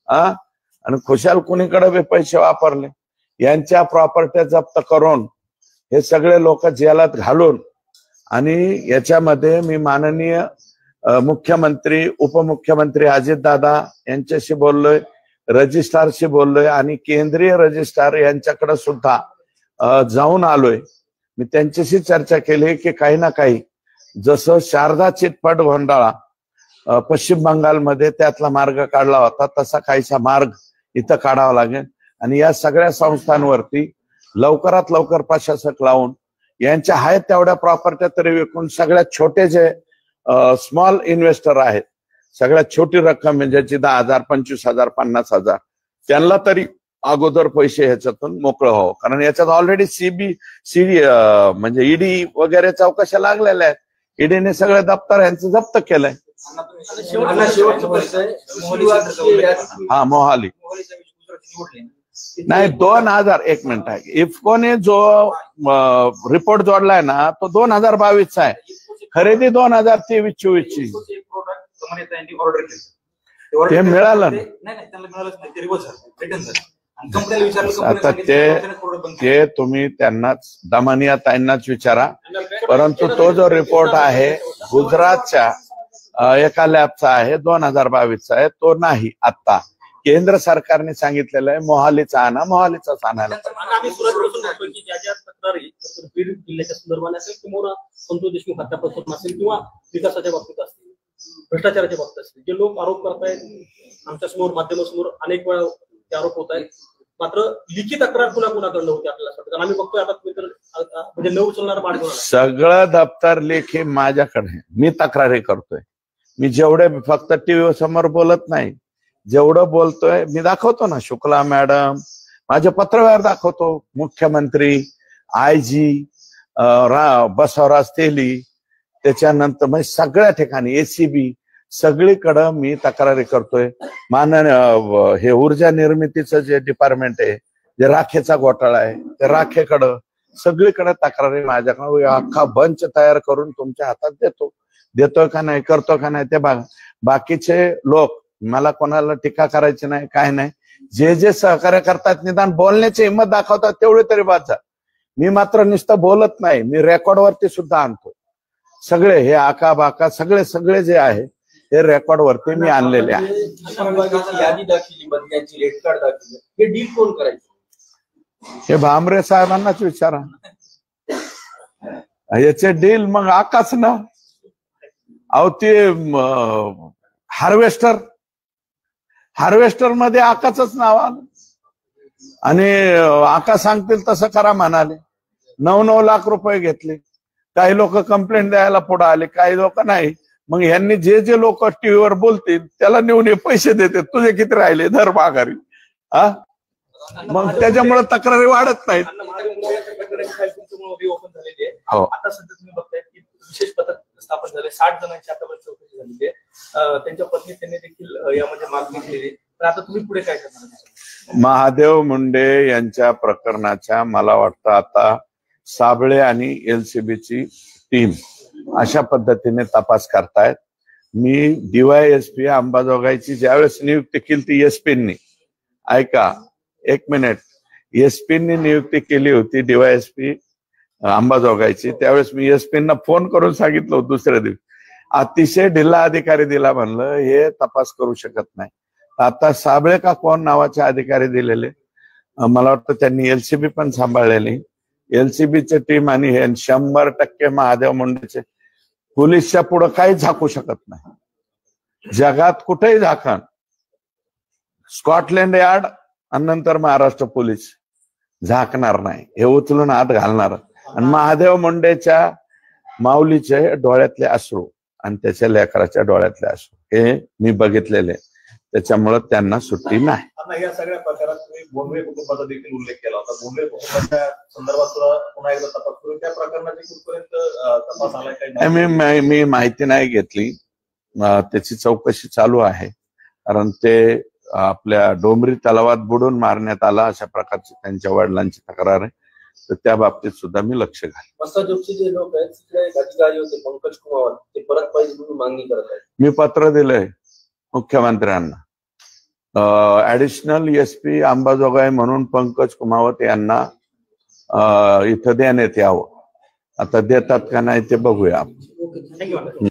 आणि खुशाल कुणीकडे बी पैसे वापरले. यांच्या प्रॉपर्टी जप्त करून हे सगळे लोक जेलात घालून, आणि याच्यामध्ये मी माननीय मुख्यमंत्री, उपमुख्यमंत्री अजितदादा यांच्याशी बोललोय, रजिस्ट्रारशी बोललोय, आणि केंद्रीय रजिस्ट्रार यांच्याकडे सुद्धा जाऊन आलोय. मी त्यांच्याशी चर्चा केली की काही ना काही, जसं शारदा चिटफंड घोटाळा पश्चिम बंगालमध्ये त्यातला मार्ग काढला होता, तसा काहीसा मार्ग इथं काढावा लागेल. आणि या सगळ्या संस्थांवरती लवकरात लवकर प्रशासक लावून यांच्या आहेत तेवढ्या प्रॉपर्ट्या तरी विकून, सगळ्यात छोटे जे स्मॉल इन्व्हेस्टर आहेत, सगळ्यात छोटी रक्कम ज्याची 10,000, 25,000, 50,000, त्यांना तरी अगोदर पैसे ह्याच्यातून मोकळं व्हावं. कारण याच्यात ऑलरेडी सीडी म्हणजे ईडी वगैरे चौकशा लागलेल्या आहेत. ईडीने सगळे दप्तर यांचं जप्त केलंय. हा, मोहाली नाही, 2000, एक मिनिट आहे, इफ्कोने जो रिपोर्ट जोडलाय ना तो 2022चा आहे, खरेदी 2023-24 ची. ते मिळालं ना. आता ते तुम्ही त्यांनाच, दमानिया ताईंनाच विचारा. परंतु तो जो रिपोर्ट आहे गुजरातच्या एका लॅबचा आहे, 2022चा आहे, तो नाही. आता केंद्र सरकारने सांगितलेलं आहे मोहालीचा आणा, मोहालीचाच आणायला. आम्ही सुरुवातीपासून म्हणतोय की ज्या ज्या तक्रारी बीड जिल्ह्याच्या संदर्भात असेल किंवा संतोष देशमुख हत्या प्रकरण असेल किंवा विकासाच्या बाबतीत असतील, भ्रष्टाचाराच्या बाबतीत असतील, जे लोक आरोप करतायत आमच्या समोर, माध्यमासमोर अनेक वेळा ते आरोप होत आहेत, मात्र लिखित तक्रार कुणाकडनं होती आपल्याला? कारण आम्ही बघतोय आता तुम्ही तर म्हणजे न उचलणार मार्ग. सगळं दप्तर लेखी माझ्याकडे, मी तक्रारी करतोय. मी जेवढे फक्त टीव्ही समोर बोलत नाही, जेवढं बोलतोय मी दाखवतो ना. शुक्ला मॅडम, माझे पत्रव्यवहार दाखवतो, मुख्यमंत्री, आयजी, बसवराज तेली, त्याच्यानंतर म्हणजे सगळ्या ठिकाणी एसीबी, सगळीकडं मी तक्रारी करतोय. हे ऊर्जा निर्मितीचं जे डिपार्टमेंट आहे, जे राखेचा घोटाळा आहे, त्या राखेकडं सगळीकडे तक्रारी माझ्याकडे, अख्खा बंच तयार करून तुमच्या हातात देतोय का नाही, करतो का नाही ते बघा. बाकीचे लोक, मला कोणाला टीका करायची नाही, काय नाही, जे जे सहकार्य करतात, निदान बोलण्याची हिंमत दाखवतात, तेवढे तरी बाद झालं. मी मात्र नुसतं बोलत नाही, मी रेकॉर्डवरती सुद्धा आणतो. सगळे हे आका बाका सगळे जे आहे हे रेकॉर्ड वरती मी आणलेले आहे. यादी दाखवली, बदल्यांची रेट कार्ड दाखवली, हे डील कोण करायचं? हे भामरे साहेबांनाच विचारा. याचे डील मग आकाच ना. अहो ते हार्वेस्टर मध्ये आकाचंच नाव आलं, आणि आका सांगतील तसं करा म्हणाले. 9 लाख रुपये घेतले. काही लोक कंप्लेंट द्यायला पुढे आले, काही लोक नाही. मग यांनी जे लोक टीव्हीवर बोलतील त्याला नेऊन पैसे देते, तुझे किती राहिले धर माघारी. मग त्याच्यामुळे तक्रारी वाढत नाहीत. हो, आता सध्या तुम्ही बघताय की विशेष पथक स्थापन झाले, 60 जणांची आतापर्यंत चौकशी झालेली आहे. त्यांच्या पत्नी त्यांनी देखील यामध्ये मागणी केलेली. तर आता तुम्ही पुढे काय करणार? महादेव मुंडे यांच्या प्रकरणाच्या मला वाटतं आता साबळे आणि एलसीबीची टीम अशा पद्धतीने तपास करतायत. मी डीवायएसपी अंबाजोगाईची ज्यावेळेस नियुक्ती केली ती एसपींनी, ऐका एक मिनिट, एसपींनी नियुक्ती केली होती डीवायएसपी अंबाजोगाईची, त्यावेळेस मी एसपींना फोन करून सांगितलं होतं दुसऱ्या दिवशी, अतिशय ढिल्ला अधिकारी दिला म्हणलं, हे तपास करू शकत नाही. आता साबळे का कोण नावाचे अधिकारी दिलेले, मला वाटतं त्यांनी एलसीबी पण सांभाळलेली. एलसीबीची टीम आणि हे 100% महादेव मुंडेचे पोलिसच्या पुढे काहीच झाकू शकत नाही. जगात कुठेही झाकण, स्कॉटलँड यार्ड आणि नंतर महाराष्ट्र पोलीस झाकणार नाही, हे उचलून आत घालणार. आणि महादेव मुंडेच्या माऊलीचे डोळ्यातले अश्रू आणि त्याच्या लेकराच्या डोळ्यातले अश्रू हे मी बघितलेले. त्याच्यामुळं त्यांना सुट्टी नाही. आता या सगळ्या प्रकारात तुम्ही बोंडवे कुटुंबाचा देखील उल्लेख केला होता. बोंडवे कुटुंबाच्या संदर्भात सुद्धा पुन्हा एकदा तपास करून त्या प्रकरणाची कुठपर्यंत तपास आलाय काही? मी माहिती नाही घेतली. त्याची चौकशी चालू आहे. कारण ते आपल्या डोंबरी तलावात बुडून मारण्यात आला अशा प्रकारची त्यांच्या वडिलांची तक्रार आहे. तर त्या बाबतीत सुद्धा मी लक्ष घालेन. मसाजोगचे जे लोक आहेत तिकडे एक अधिकारी होते पंकज कुमार, ते परत पाहिजे म्हणून मागणी करत आहेत. मी पत्र दिलंय मुख्यमंत्र्यांना. ऍडिशनल SP अंबाजोगाई म्हणून पंकज कुमावत यांना इथं देण्यात यावं. आता देतात का नाही ते बघूया. ओके. थँक्यू.